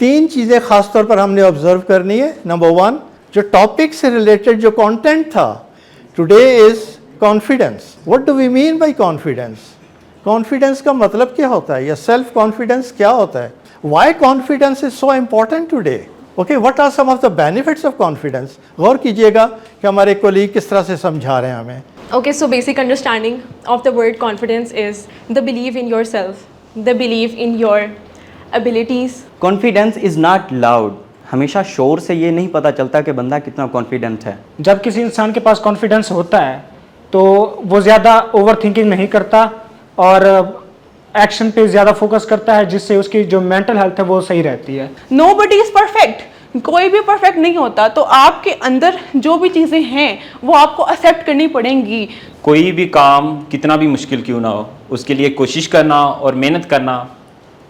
तीन चीज़ें ख़ास तौर पर हमने ऑब्जर्व करनी है। नंबर वन, जो टॉपिक से रिलेटेड जो कंटेंट था, today is confidence. What do we mean by confidence? Confidence का मतलब क्या होता है या सेल्फ कॉन्फिडेंस क्या होता है? Why confidence is so important today? Okay, what are some of the benefits of confidence? गौर कीजिएगा कि हमारे कोलीग किस तरह से समझा रहे हैं हमें। Okay, so basic understanding of the word confidence is the belief in yourself, the belief in your abilities. Confidence is not loud. हमेशा शोर से ये नहीं पता चलता कि बंदा कितना कॉन्फिडेंट है। जब किसी इंसान के पास कॉन्फिडेंस होता है तो वो ज़्यादा ओवर थिंकिंग नहीं करता और एक्शन पे ज़्यादा फोकस करता है, जिससे उसकी जो मेंटल हेल्थ है वो सही रहती है। Nobody is perfect. कोई भी परफेक्ट नहीं होता, तो आपके अंदर जो भी चीज़ें हैं वो आपको एक्सेप्ट करनी पड़ेंगी। कोई भी काम कितना भी मुश्किल क्यों ना हो, उसके लिए कोशिश करना और मेहनत करना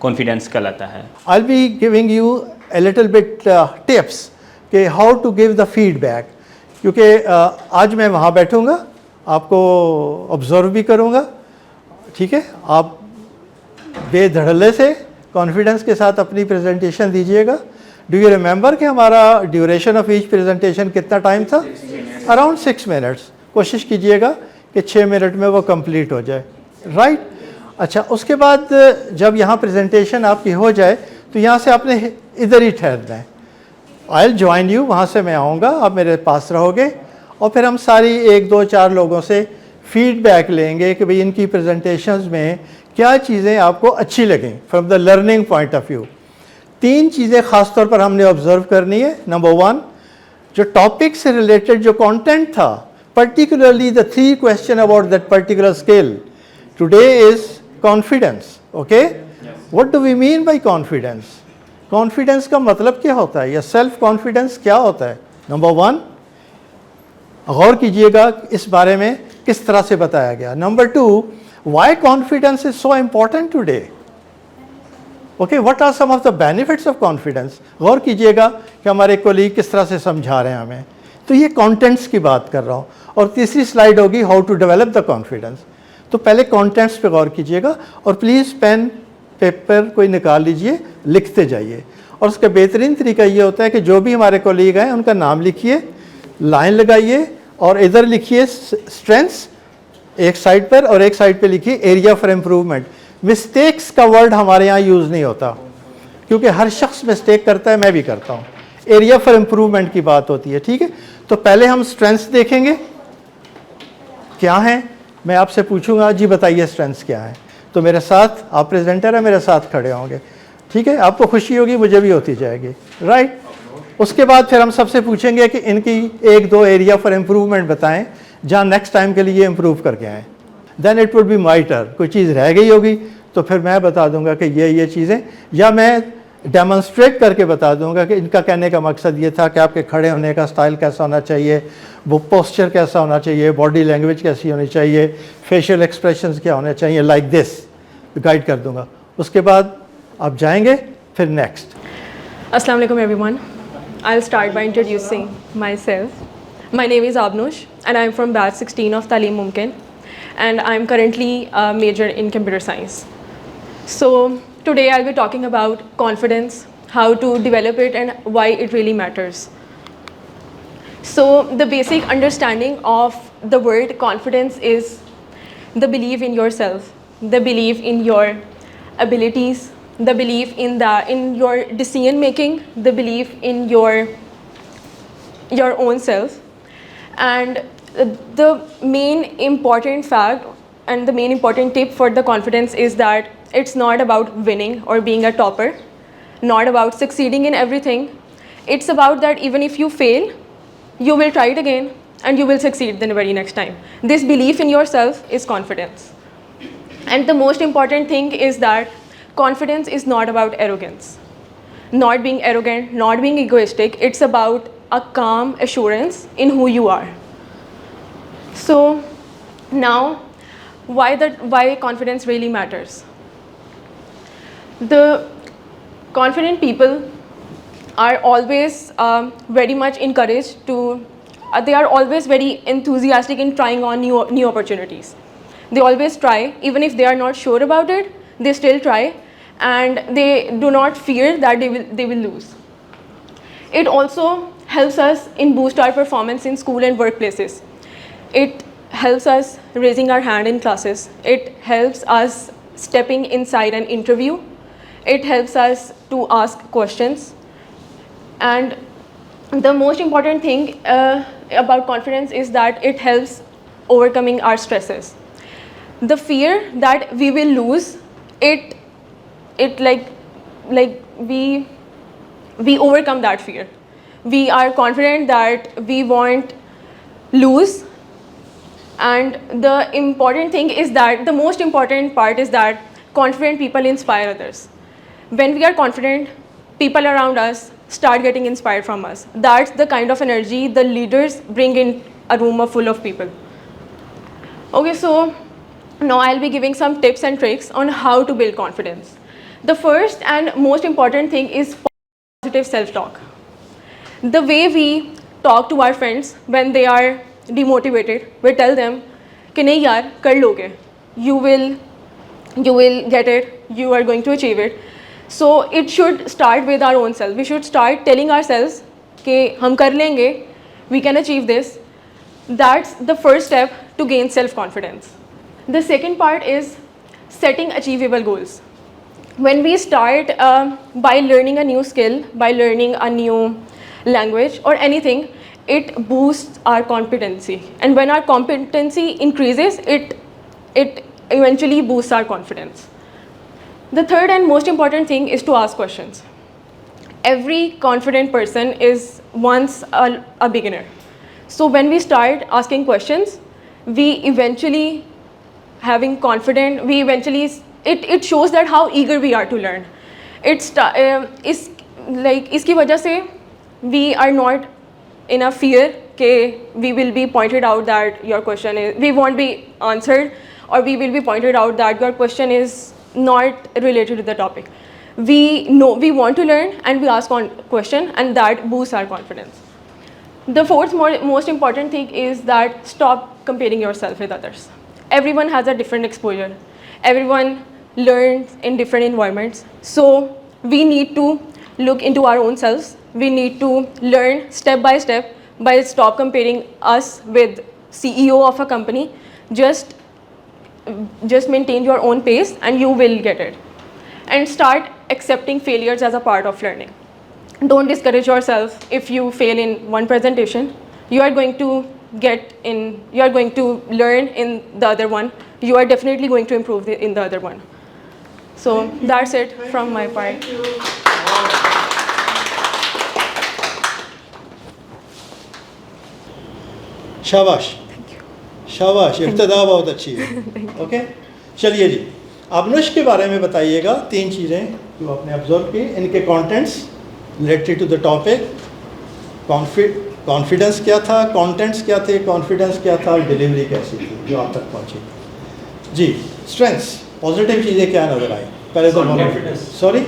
कॉन्फिडेंस कहलाता है। I'll be giving you a little bit tips कि how to give the feedback, क्योंकि आज मैं वहाँ बैठूँगा, आपको ऑब्जर्व भी करूँगा, ठीक है? आप बेधड़ल्ले से कॉन्फिडेंस के साथ अपनी प्रेजेंटेशन दीजिएगा। डू यू रिमेंबर कि हमारा ड्यूरेशन ऑफ ईच प्रेजेंटेशन कितना टाइम था? Around 6 minutes. कोशिश कीजिएगा कि 6 मिनट में वो कंप्लीट हो जाए, राइट? अच्छा, उसके बाद जब यहाँ प्रेजेंटेशन आपकी हो जाए तो यहाँ से आपने इधर ही ठहरना है। आई विल ज्वाइन यू, वहाँ से मैं आऊँगा, आप मेरे पास रहोगे और फिर हम सारी 1 2 4 लोगों से फीडबैक लेंगे कि भाई इनकी प्रेजेंटेशंस में क्या चीज़ें आपको अच्छी लगें from the learning point of view. तीन चीज़ें ख़ास तौर पर हमने ऑब्जर्व करनी है। नंबर वन, जो टॉपिक से रिलेटेड जो कंटेंट था, particularly the 3 question about that particular skill, today is confidence. Okay, what do we mean by confidence? Confidence का मतलब क्या होता है या सेल्फ कॉन्फिडेंस क्या होता है? नंबर वन, गौर कीजिएगा इस बारे में किस तरह से बताया गया। Number two, why confidence is so important today? Okay, what are some of the benefits of confidence? गौर कीजिएगा कि हमारे कोलीग किस तरह से समझा रहे हैं हमें। तो ये कंटेंट्स की बात कर रहा हूँ। और तीसरी स्लाइड होगी how to develop the confidence. तो पहले कंटेंट्स पे गौर कीजिएगा और प्लीज़ पेन पेपर कोई निकाल लीजिए, लिखते जाइए। और उसका बेहतरीन तरीका ये होता है कि जो भी हमारे कोलीग हैं उनका नाम लिखिए, लाइन लगाइए और इधर लिखिए स्ट्रेंथ्स एक साइड पर और एक साइड पे लिखिए एरिया फॉर इम्प्रूवमेंट। मिस्टेक्स का वर्ड हमारे यहाँ यूज़ नहीं होता क्योंकि हर शख्स मिस्टेक करता है, मैं भी करता हूँ। एरिया फॉर इम्प्रूवमेंट की बात होती है, ठीक है? तो पहले हम स्ट्रेंथ्स देखेंगे क्या हैं। मैं आपसे पूछूंगा जी बताइए स्ट्रेंथ्स क्या है, तो मेरे साथ आप प्रेजेंटर है, मेरे साथ खड़े होंगे, ठीक है? आपको खुशी होगी, मुझे भी होती जाएगी, राइट? उसके बाद फिर हम सबसे पूछेंगे कि इनकी 1 2 एरिया फॉर इम्प्रूवमेंट बताएं जहाँ नेक्स्ट टाइम के लिए इम्प्रूव करके आएँ। Then it would be my turn. कोई चीज़ रह गई होगी तो फिर मैं बता दूंगा कि ये चीज़ें, या मैं डेमोन्स्ट्रेट करके बता दूंगा कि इनका कहने का मकसद ये था कि आपके खड़े होने का स्टाइल कैसा होना चाहिए, वो पोस्चर कैसा होना चाहिए, बॉडी लैंग्वेज कैसी होनी चाहिए, फेशियल एक्सप्रेशंस क्या होने चाहिए, लाइक दिस गाइड कर दूंगा। उसके बाद आप जाएंगे फिर next. Assalamu alaikum everyone. I'll start by introducing myself. My name is Abnush and I'm from batch 16 of Talim Mumkin and I'm currently a major in computer science. So today I'll be talking about confidence, how to develop it and why it really matters. So the basic understanding of the word confidence is the belief in yourself, the belief in your abilities, the belief in your decision making, the belief in your own self. And the main important fact and the main important tip for the confidence is that it's not about winning or being a topper, not about succeeding in everything. It's about that even if you fail, you will try it again and you will succeed the very next time. This belief in yourself is confidence. And the most important thing is that confidence is not about arrogance, not being arrogant, not being egoistic. It's about a calm assurance in who you are. So now, why confidence really matters? The confident people are always very much encouraged to, they are always very enthusiastic in trying on new opportunities. They always try, even if they are not sure about it, they still try. and they do not fear that they will lose. It also helps us in boost our performance in school and workplaces. It helps us raising our hand in classes. It helps us stepping inside an interview. It helps us to ask questions. And the most important thing about confidence is that it helps overcoming our stresses. The fear that we will lose, it like we overcome that fear. We are confident that we won't lose. And the important thing is that the most important part is that confident people inspire others. When we are confident, people around us start getting inspired from us. That's the kind of energy the leaders bring in a room full of people. Okay, so now I'll be giving some tips and tricks on how to build confidence. The first and most important thing is positive self-talk. The way we talk to our friends when they are demotivated, we tell them कि नहीं यार कर लोगे, you will get it, you are going to achieve it. So it should start with our own self. We should start telling ourselves कि हम कर लेंगे, we can achieve this. That's the first step to gain self-confidence. The second part is setting achievable goals. When we start by learning a new skill, by learning a new language or anything, it boosts our competency. And when our competency increases, it eventually boosts our confidence. The third and most important thing is to ask questions. Every confident person is once a beginner. So when we start asking questions, we eventually having confidence, it shows that how eager we are to learn. इसकी वजह से we are not in a fear that we will be pointed out that your question is, we won't be answered, or we will be pointed out that your question is not related to the topic. We know we want to learn and we ask question, and that boosts our confidence. The fourth most important thing is that stop comparing yourself with others. Everyone has a different exposure. Everyone learns in different environments. So we need to look into our own selves. We need to learn step by step by stop comparing us with CEO of a company. Just maintain your own pace and you will get it. And start accepting failures as a part of learning. Don't discourage yourself if you fail in one presentation. You are going to learn in the other one. You are definitely going to improve in the other one. So that's it from my part. Thank you. शाबाश शाबाश, इब्तिदा बहुत अच्छी है. Okay, चलिए जी, अबनुश के बारे में बताइएगा. 3 चीज़ें जो आपने ऑब्जर्व की, इनके contents related to the topic. Confidence क्या था, कंटेंट्स क्या थे, कॉन्फिडेंस क्या था, डिलीवरी कैसी थी जो आप तक पहुंची. जी, स्ट्रेंथ्स, पॉजिटिव चीज़ें क्या नज़र आई? पहले तो सॉरी,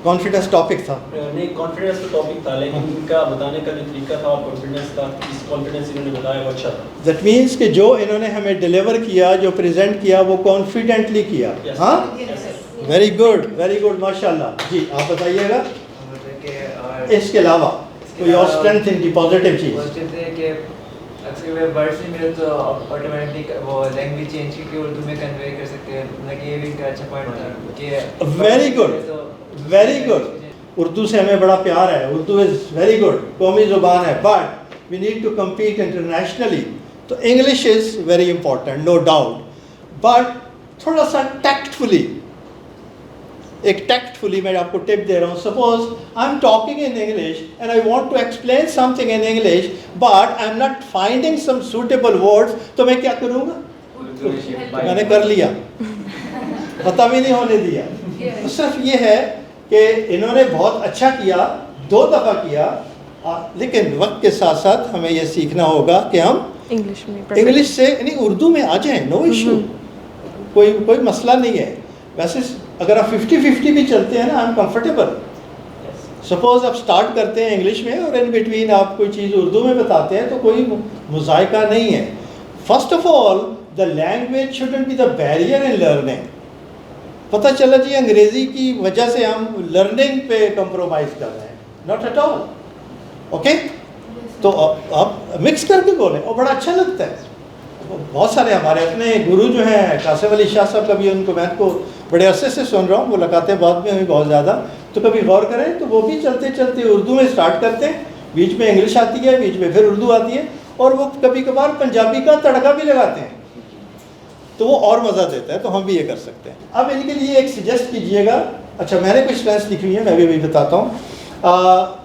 कॉन्फिडेंस टॉपिक था. नहीं, कॉन्फिडेंस तो टॉपिक था, लेकिन इनका बताने का जो तरीका था और कॉन्फिडेंस का, इस कॉन्फिडेंस इन्होंने बताया वो अच्छा था. दैट मीन्स कि जो इन्होंने हमें डिलीवर किया, जो प्रेजेंट किया, वो कॉन्फिडेंटली किया. हाँ, वेरी गुड माशाल्लाह. जी, आप बताइएगा इसके अलावा कोई और स्ट्रेंथ इनकी पॉजिटिव चीज़. अक्सर वर्ड्स नहीं मिले तो ऑटोमेटिक वो लैंग्वेज चेंज करके उर्दू में कन्वे कर सकते हैं. मतलब ये भी एक अच्छा पॉइंट था कि वेरी गुड. उर्दू से हमें बड़ा प्यार है. उर्दू इज़ वेरी गुड, कौमी ज़ुबान है, but we need to compete internationally. तो English is very important, no doubt, but थोड़ा सा टैक्टफुली, एक टैक्टफुली मैं आपको टिप दे रहा हूँ. Suppose I am talking in English and I want to explain something in English, but I am not finding some suitable words, तो मैं क्या करूँगा? मैंने कर लिया, पता भी नहीं होने दिया. तो सिर्फ ये है कि इन्होंने बहुत अच्छा किया, 2 दफ़ा किया, लेकिन वक्त के साथ साथ हमें ये सीखना होगा कि हम इंग्लिश से नहीं उर्दू में आ जाएं. नो इशू, कोई मसला नहीं है. वैसे अगर आप 50-50 भी चलते हैं ना, आई एम कंफर्टेबल. सपोज आप स्टार्ट करते हैं इंग्लिश में और इन बिटवीन आप कोई चीज़ उर्दू में बताते हैं, तो कोई मुज़ायका नहीं है. First of all, the language shouldn't be the barrier in learning. पता चला जी अंग्रेज़ी की वजह से हम लर्निंग पे कंप्रोमाइज़ कर रहे हैं, नॉट एट ऑल। ओके, तो आप मिक्स करके बोलें और बड़ा अच्छा लगता है। बहुत सारे हमारे अपने गुरु जो हैं कासिम अली शाह साहब, कभी उनको मैं को बड़े अरसे से सुन रहा हूँ, वो लगाते हैं बाद में हमें बहुत ज़्यादा, तो कभी गौर करें तो वो भी चलते चलते उर्दू में स्टार्ट करते हैं, बीच में इंग्लिश आती है, बीच में फिर उर्दू आती है, और वो कभी कभार पंजाबी का तड़का भी लगाते हैं, तो वो और मज़ा देता है। तो हम भी ये कर सकते हैं। अब इनके लिए एक सजेस्ट कीजिएगा। अच्छा, मैंने कुछ स्ट्रेंथ्स लिखी हुई है, मैं भी बताता हूँ।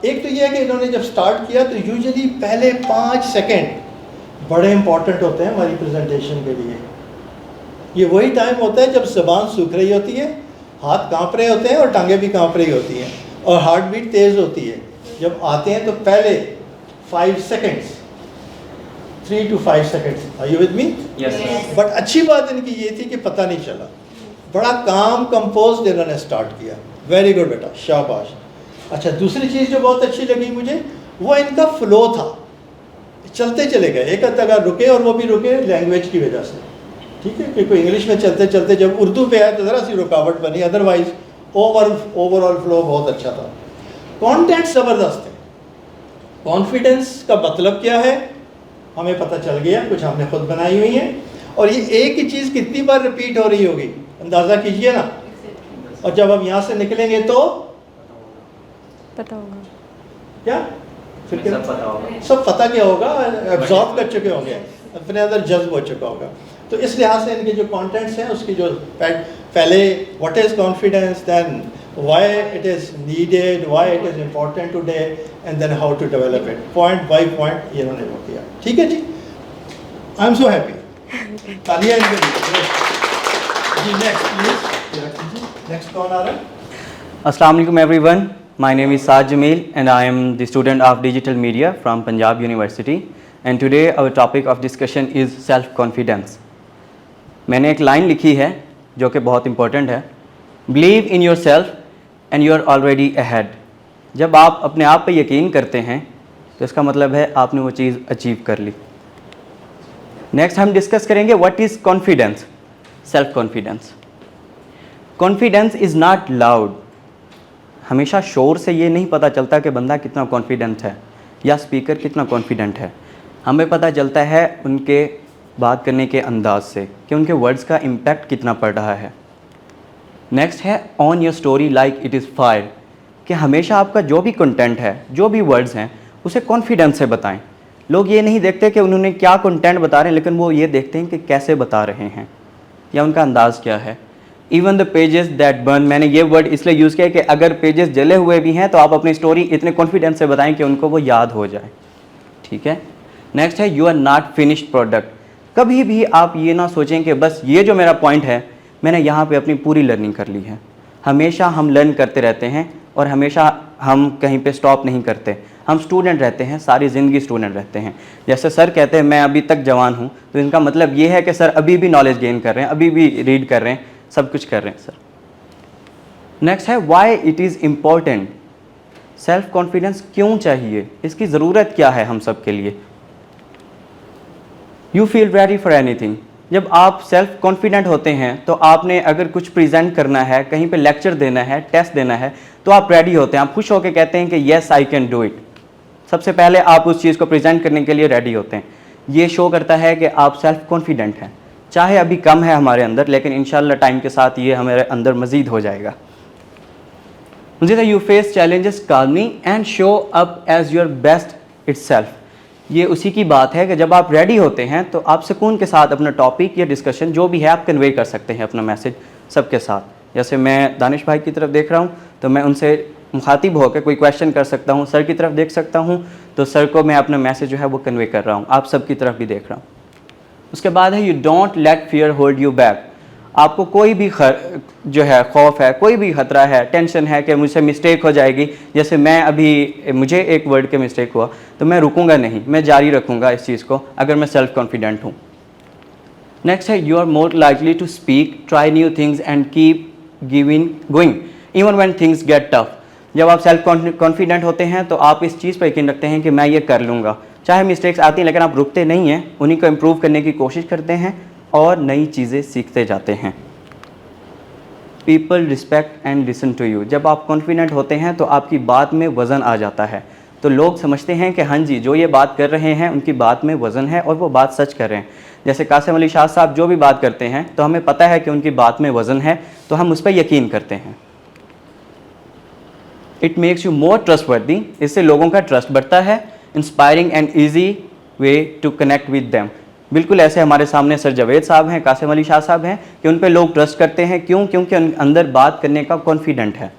एक तो ये है कि इन्होंने जब स्टार्ट किया तो यूजुअली पहले 5 सेकंड बड़े इंपॉर्टेंट होते हैं हमारी प्रेजेंटेशन के लिए। ये वही टाइम होता है जब ज़बान सूख रही होती है, हाथ कांप रहे होते हैं और टांगें भी कांप रही होती हैं और हार्ट बीट तेज़ होती है। जब आते हैं तो पहले 5 seconds, 3 to 5 seconds, are you with me? Yes sir. But अच्छी बात इनकी ये थी कि पता नहीं चला, बड़ा काम कंपोज इन्होंने स्टार्ट किया। वेरी गुड बेटा, शाबाश। अच्छा, दूसरी चीज़ जो बहुत अच्छी लगी मुझे, वो इनका फ्लो था, चलते चले गए। एक अगर रुके, और वो भी रुके लैंग्वेज की वजह से, ठीक है, कि कोई इंग्लिश में चलते चलते जब उर्दू पे आया तो ज़रा सी रुकावट बनी, अदरवाइज ओवरऑल फ्लो बहुत अच्छा था। कंटेंट ज़बरदस्त है। कॉन्फिडेंस का मतलब क्या है हमें पता चल गया, कुछ हमने खुद बनाई हुई है, और ये एक ही चीज़ कितनी बार रिपीट हो रही होगी अंदाज़ा कीजिए ना। और जब हम यहाँ से निकलेंगे तो पता होगा क्या, फिर क्या सब पता होगा। सब पता क्या होगा, एब्जॉर्ब कर चुके होंगे, अपने अंदर जज्ब हो चुका होगा। तो इस लिहाज से इनके जो कंटेंट्स हैं उसकी जो पहले what is confidence, then why it is needed, why it is important today, and then how to develop it, point by point ये उन्होंने वो किया। ठीक है जी, आई एम सो हैप्पी। तालियां इनके लिए। जी नेक्स्ट प्लीज, नेक्स्ट कौन आ रहा है? Assalamu alaikum everyone. My name is Saad Jamil and I am the student of Digital Media from Punjab University. And today our topic of discussion is self-confidence. मैंने एक line लिखी है जो कि बहुत इम्पोर्टेंट है। Believe in yourself and you are already ahead. जब आप अपने आप पे यकीन करते हैं तो इसका मतलब है आपने वो चीज़ अचीव कर ली। नेक्स्ट हम डिस्कस करेंगे what is confidence. Self confidence, confidence is not loud. हमेशा शोर से ये नहीं पता चलता कि बंदा कितना कॉन्फिडेंट है या स्पीकर कितना कॉन्फिडेंट है। हमें पता चलता है उनके बात करने के अंदाज से कि उनके वर्ड्स का इम्पैक्ट कितना पड़ रहा है। नेक्स्ट है on your story like it is fire, कि हमेशा आपका जो भी कंटेंट है, जो भी वर्ड्स हैं, उसे कॉन्फिडेंस से बताएं। लोग ये नहीं देखते कि उन्होंने क्या कंटेंट बता रहे हैं, लेकिन वो ये देखते हैं कि कैसे बता रहे हैं या उनका अंदाज़ क्या है। Even the pages that burn, मैंने ये वर्ड इसलिए यूज़ किया कि अगर पेजेस जले हुए भी हैं तो आप अपनी स्टोरी इतने कॉन्फिडेंस से बताएं कि उनको वो याद हो जाए। ठीक है। नेक्स्ट है you are not finished product. कभी भी आप ये ना सोचें कि बस ये जो मेरा पॉइंट है मैंने यहाँ पे अपनी पूरी लर्निंग कर ली है। हमेशा हम लर्न करते रहते हैं और हमेशा हम कहीं पे स्टॉप नहीं करते। हम स्टूडेंट रहते हैं, सारी ज़िंदगी स्टूडेंट रहते हैं। जैसे सर कहते हैं मैं अभी तक जवान हूँ, तो इनका मतलब ये है कि सर अभी भी नॉलेज गेन कर रहे हैं, अभी भी रीड कर रहे हैं, सब कुछ कर रहे हैं सर। नेक्स्ट है Y it is important. Self confidence क्यों चाहिए, इसकी ज़रूरत क्या है हम सब के लिए। You feel ready for anything. जब आप सेल्फ कॉन्फिडेंट होते हैं तो आपने अगर कुछ प्रेजेंट करना है, कहीं पे लेक्चर देना है, टेस्ट देना है, तो आप रेडी होते हैं, आप खुश होकर कहते हैं कि yes I can do it. सबसे पहले आप उस चीज़ को प्रेजेंट करने के लिए रेडी होते हैं। ये शो करता है कि आप सेल्फ कॉन्फिडेंट हैं। चाहे अभी कम है हमारे अंदर, लेकिन इंशाल्लाह टाइम के साथ ये हमारे अंदर मज़ीद हो जाएगा। मुझे you face challenges calmly and show up as your best itself. ये उसी की बात है कि जब आप रेडी होते हैं तो आप सुकून के साथ अपना टॉपिक या डिस्कशन जो भी है आप कन्वे कर सकते हैं अपना मैसेज सबके साथ। जैसे मैं दानिश भाई की तरफ देख रहा हूँ तो मैं उनसे मुखातिब होकर कोई क्वेश्चन कर सकता हूँ, सर की तरफ देख सकता हूँ तो सर को मैं अपना मैसेज जो है वो कन्वे कर रहा हूँ, आप सब की तरफ भी देख रहा हूँ। उसके बाद है you don't let fear hold you back. आपको कोई भी जो है खौफ है, कोई भी ख़तरा है, टेंशन है कि मुझसे मिस्टेक हो जाएगी, जैसे मैं अभी मुझे एक वर्ड के मिस्टेक हुआ तो मैं रुकूंगा नहीं, मैं जारी रखूंगा इस चीज़ को अगर मैं सेल्फ कॉन्फिडेंट हूँ। नेक्स्ट है you are more likely to speak, try new things and keep going even when things get tough. जब आप सेल्फ कॉन्फिडेंट होते हैं तो आप इस चीज़ पर यकीन रखते हैं कि मैं ये कर लूँगा, चाहे मिस्टेक्स आती हैं, लेकिन आप रुकते नहीं हैं, उन्हीं को इम्प्रूव करने की कोशिश करते हैं और नई चीज़ें सीखते जाते हैं। People respect and listen to you. जब आप कॉन्फिडेंट होते हैं तो आपकी बात में वज़न आ जाता है, तो लोग समझते हैं कि हाँ जी जो ये बात कर रहे हैं उनकी बात में वज़न है और वो बात सच कर रहे हैं। जैसे कासिम अली शाह साहब जो भी बात करते हैं तो हमें पता है कि उनकी बात में वज़न है, तो हम उस पर यकीन करते हैं। It makes you more trustworthy, इससे लोगों का ट्रस्ट बढ़ता है। Inspiring and easy way to connect with them, बिल्कुल ऐसे हमारे सामने सर जावेद साहब हैं, कासिम अली शाह साहब हैं कि उन पे लोग ट्रस्ट करते हैं। क्यों? क्योंकि उन अंदर बात करने का कॉन्फिडेंट है।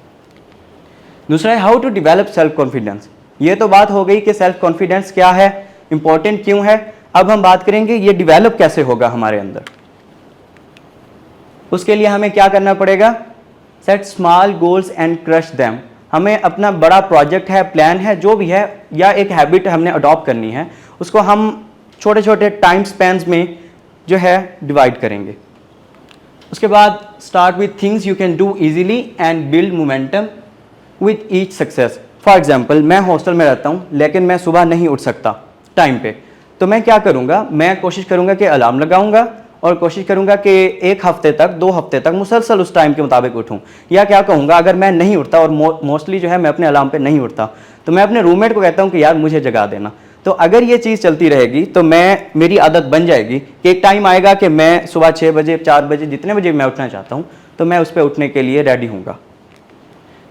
दूसरा है how to develop self confidence. ये तो बात हो गई कि सेल्फ कॉन्फिडेंस क्या है, इंपॉर्टेंट क्यों है। अब हम बात करेंगे ये डेवलप कैसे होगा हमारे अंदर। उसके लिए हमें क्या करना पड़ेगा? Set small goals and crush them. हमें अपना बड़ा प्रोजेक्ट है, प्लान है, जो भी है, या एक हैबिट हमने अडॉप्ट करनी है, उसको हम छोटे छोटे टाइम स्पैन्स में जो है डिवाइड करेंगे। उसके बाद start with things you can do easily and build momentum with each success. For example मैं हॉस्टल में रहता हूँ लेकिन मैं सुबह नहीं उठ सकता टाइम पे, तो मैं क्या करूँगा? मैं कोशिश करूँगा कि अलार्म लगाऊंगा और कोशिश करूँगा कि 1 हफ्ते तक 2 हफ्ते तक मुसलसल उस टाइम के मुताबिक उठूँ। या क्या कहूँगा, अगर मैं नहीं उठता और मोस्टली जो है मैं अपने अलार्म पे नहीं उठता, तो मैं अपने रूममेट को कहता हूँ कि यार मुझे जगा देना। तो अगर ये चीज़ चलती रहेगी तो मेरी आदत बन जाएगी कि एक टाइम आएगा कि मैं सुबह 6 बजे 4 बजे जितने बजे मैं उठना चाहता हूँ तो मैं उस पर उठने के लिए रेडी हूँगा।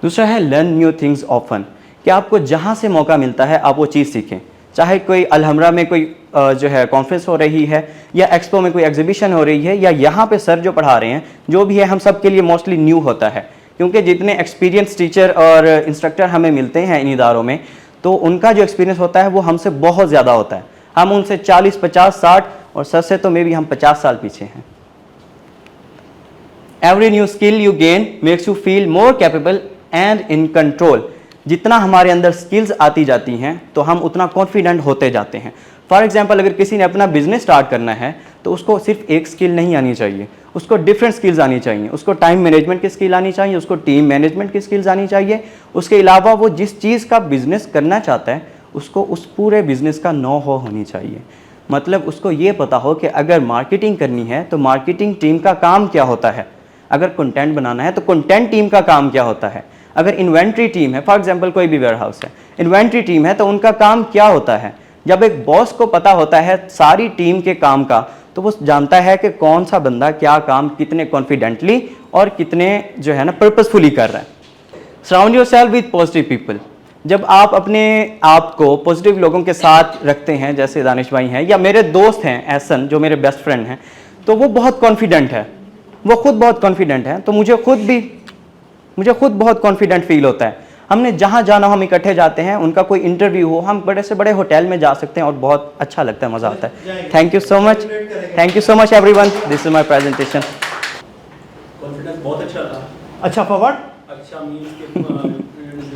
दूसरा है लर्न न्यू थिंग्स ऑफन, कि आपको जहाँ से मौका मिलता है आप वो चीज़ सीखें। चाहे कोई अलहमरा में कोई जो है कॉन्फ्रेंस हो रही है, या एक्सपो में कोई एग्जीबिशन हो रही है, या यहाँ पे सर जो पढ़ा रहे हैं, जो भी है हम सब के लिए मोस्टली न्यू होता है। क्योंकि जितने एक्सपीरियंस टीचर और इंस्ट्रक्टर हमें मिलते हैं इन इदारों में, तो उनका जो एक्सपीरियंस होता है वो हमसे बहुत ज़्यादा होता है। हम उनसे 40, 50, 60 और सर से तो मे भी हम 50 साल पीछे हैं। Every new skill you gain makes you feel more capable and in control. जितना हमारे अंदर स्किल्स आती जाती हैं तो हम उतना कॉन्फिडेंट होते जाते हैं। फॉर एग्जांपल अगर किसी ने अपना बिजनेस स्टार्ट करना है तो उसको सिर्फ एक स्किल नहीं आनी चाहिए, उसको डिफरेंट स्किल्स आनी चाहिए। उसको टाइम मैनेजमेंट की स्किल आनी चाहिए, उसको टीम मैनेजमेंट की स्किल्स आनी चाहिए। उसके अलावा वो जिस चीज़ का बिजनेस करना चाहता है उसको उस पूरे बिजनेस का नो हो होनी चाहिए। मतलब उसको ये पता हो कि अगर मार्केटिंग करनी है तो मार्केटिंग टीम का काम क्या होता है, अगर कंटेंट बनाना है तो कंटेंट टीम का काम क्या होता है, अगर इन्वेंट्री टीम है, फॉर एग्जांपल कोई भी वेयरहाउस है, इन्वेंट्री टीम है तो उनका काम क्या होता है। जब एक बॉस को पता होता है सारी टीम के काम का, तो वो जानता है कि कौन सा बंदा क्या काम कितने कॉन्फिडेंटली और कितने जो है ना पर्पसफुली कर रहा है। Surround yourself with positive people. जब आप अपने आप को पॉजिटिव लोगों के साथ रखते हैं, जैसे दानिश भाई हैं या मेरे दोस्त हैं एहसन जो मेरे बेस्ट फ्रेंड हैं, तो वो बहुत कॉन्फिडेंट है, वो खुद बहुत कॉन्फिडेंट है, तो मुझे खुद बहुत कॉन्फिडेंट फील होता है। हमने जहाँ जाना हम इकट्ठे जाते हैं, उनका कोई इंटरव्यू हो, हम बड़े से बड़े होटल में जा सकते हैं और बहुत अच्छा लगता है, मज़ा आता है। Thank you so much everyone, this is my presentation. Confidence बहुत अच्छा था। अच्छा फॉरवर्ड अच्छा मींस के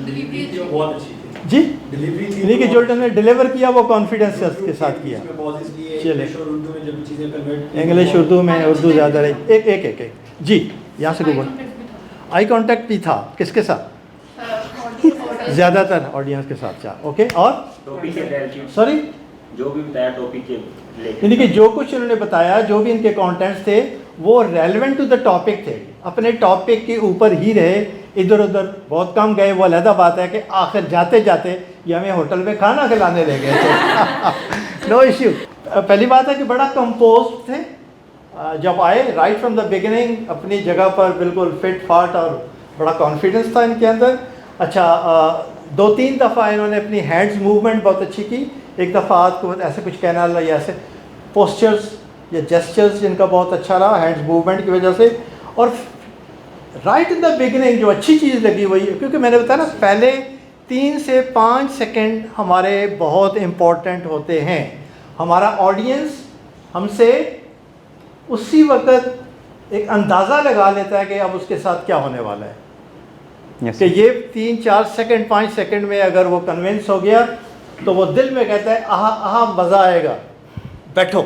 डिलीवरी थी वो बहुत अच्छी थी जी, डिलीवरी थी यानी कि जो ने डिलीवर किया वो कॉन्फिडेंस के साथ किया। इसमें पॉजेस लिए चलिए। इंग्लिश और उर्दू में जब चीजें कन्वर्ट इंग्लिश उर्दू में, उर्दू ज़्यादा रही। एक जी, यहाँ से गूगल। आई कांटेक्ट भी था, किसके साथ? ज़्यादातर ऑडियंस के साथ। चाह ओके। और टॉपिक के सॉरी, जो भी बताया टॉपिक के रिलेटेड, यानी कि जो कुछ उन्होंने बताया, जो भी इनके कंटेंट्स थे वो रेलेवेंट टू द टॉपिक थे, अपने टॉपिक के ऊपर ही रहे, इधर उधर बहुत कम गए। वो अलहदा बात है कि आखिर जाते जाते ये हमें होटल में खाना खिलाने ले गए थे। No issue. पहली बात है कि बड़ा कंपोज थे जब आए, राइट फ्रॉम द बिगिनिंग अपनी जगह पर बिल्कुल फिट फाट और बड़ा कॉन्फिडेंस था इनके अंदर। अच्छा, 2-3 दफ़ा इन्होंने अपनी हैंड्स मूवमेंट बहुत अच्छी की। एक दफ़ा आपको ऐसे कुछ कहना लगा, या ऐसे पोस्चर्स या जेस्चर्स जिनका बहुत अच्छा रहा हैंड्स मूवमेंट की वजह से। और राइट इन द बिगिनिंग जो अच्छी चीज़ लगी वही, क्योंकि मैंने बताया ना पहले 3 से 5 सेकंड हमारे बहुत इम्पोर्टेंट होते हैं। हमारा ऑडियंस हमसे उसी वक्त एक अंदाज़ा लगा लेता है कि अब उसके साथ क्या होने वाला है। yes. कि ये 3-4 सेकंड 5 सेकंड में अगर वो कन्विंस हो गया तो वो दिल में कहता है आहा मज़ा आएगा, बैठो।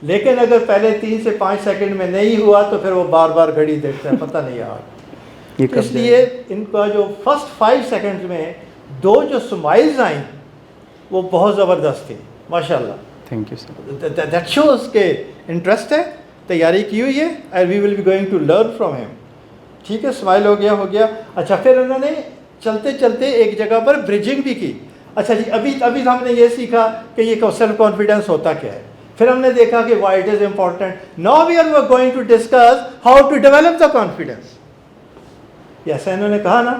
लेकिन अगर पहले 3 से 5 सेकंड में नहीं हुआ तो फिर वो बार बार घड़ी देखता है, पता नहीं यार। इसलिए इनका जो फर्स्ट 5 सेकंड्स में 2 जो स्माइल्स आई वो बहुत ज़बरदस्त थी माशाल्लाह। Thank you sir. That shows के इंटरेस्ट है, तैयारी की हुई है, and we will be going to learn from him. ठीक है, स्माइल हो गया। अच्छा, फिर उन्होंने चलते चलते एक जगह पर ब्रिजिंग भी की। अच्छा जी, अभी अभी हमने ये सीखा कि ये सेल्फ कॉन्फिडेंस होता क्या है, फिर हमने देखा कि why it is important. Now we are going to discuss how to develop the confidence. ऐसा इन्होंने कहा ना?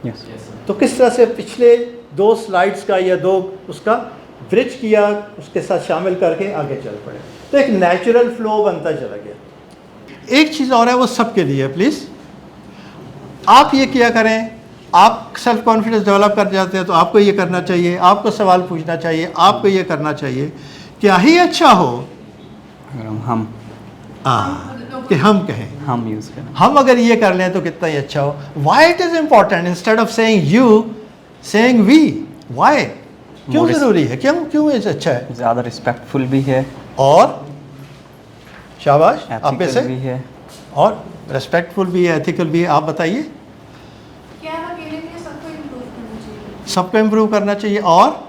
Yes. तो किस तरह से पिछले 2 स्लाइड्स का या 2 उसका ब्रिज किया, उसके साथ शामिल करके आगे चल पड़े, तो एक नेचुरल फ्लो बनता चला गया। एक चीज़ और है, वो सबके लिए प्लीज़ आप ये किया करें। आप सेल्फ कॉन्फिडेंस डेवलप कर जाते हैं तो आपको ये करना चाहिए, आपको सवाल पूछना चाहिए, आपको ये करना चाहिए। क्या ही अच्छा हो हम कि हम कहें, हम यूज़ करें। हम अगर ये कर लें तो कितना ही अच्छा हो। Why it is important, instead of saying you saying we. Why, क्यों More ज़रूरी है, क्यों ये अच्छा है? ज़्यादा रिस्पेक्टफुल भी है, और शाबाश आप में एथिकल से, भी है। और रेस्पेक्टफुल भी है, एथिकल भी है। आप बताइए। क्या अकेले में सबको इम्प्रूव करना चाहिए? सबको इम्प्रूव करना चाहिए। और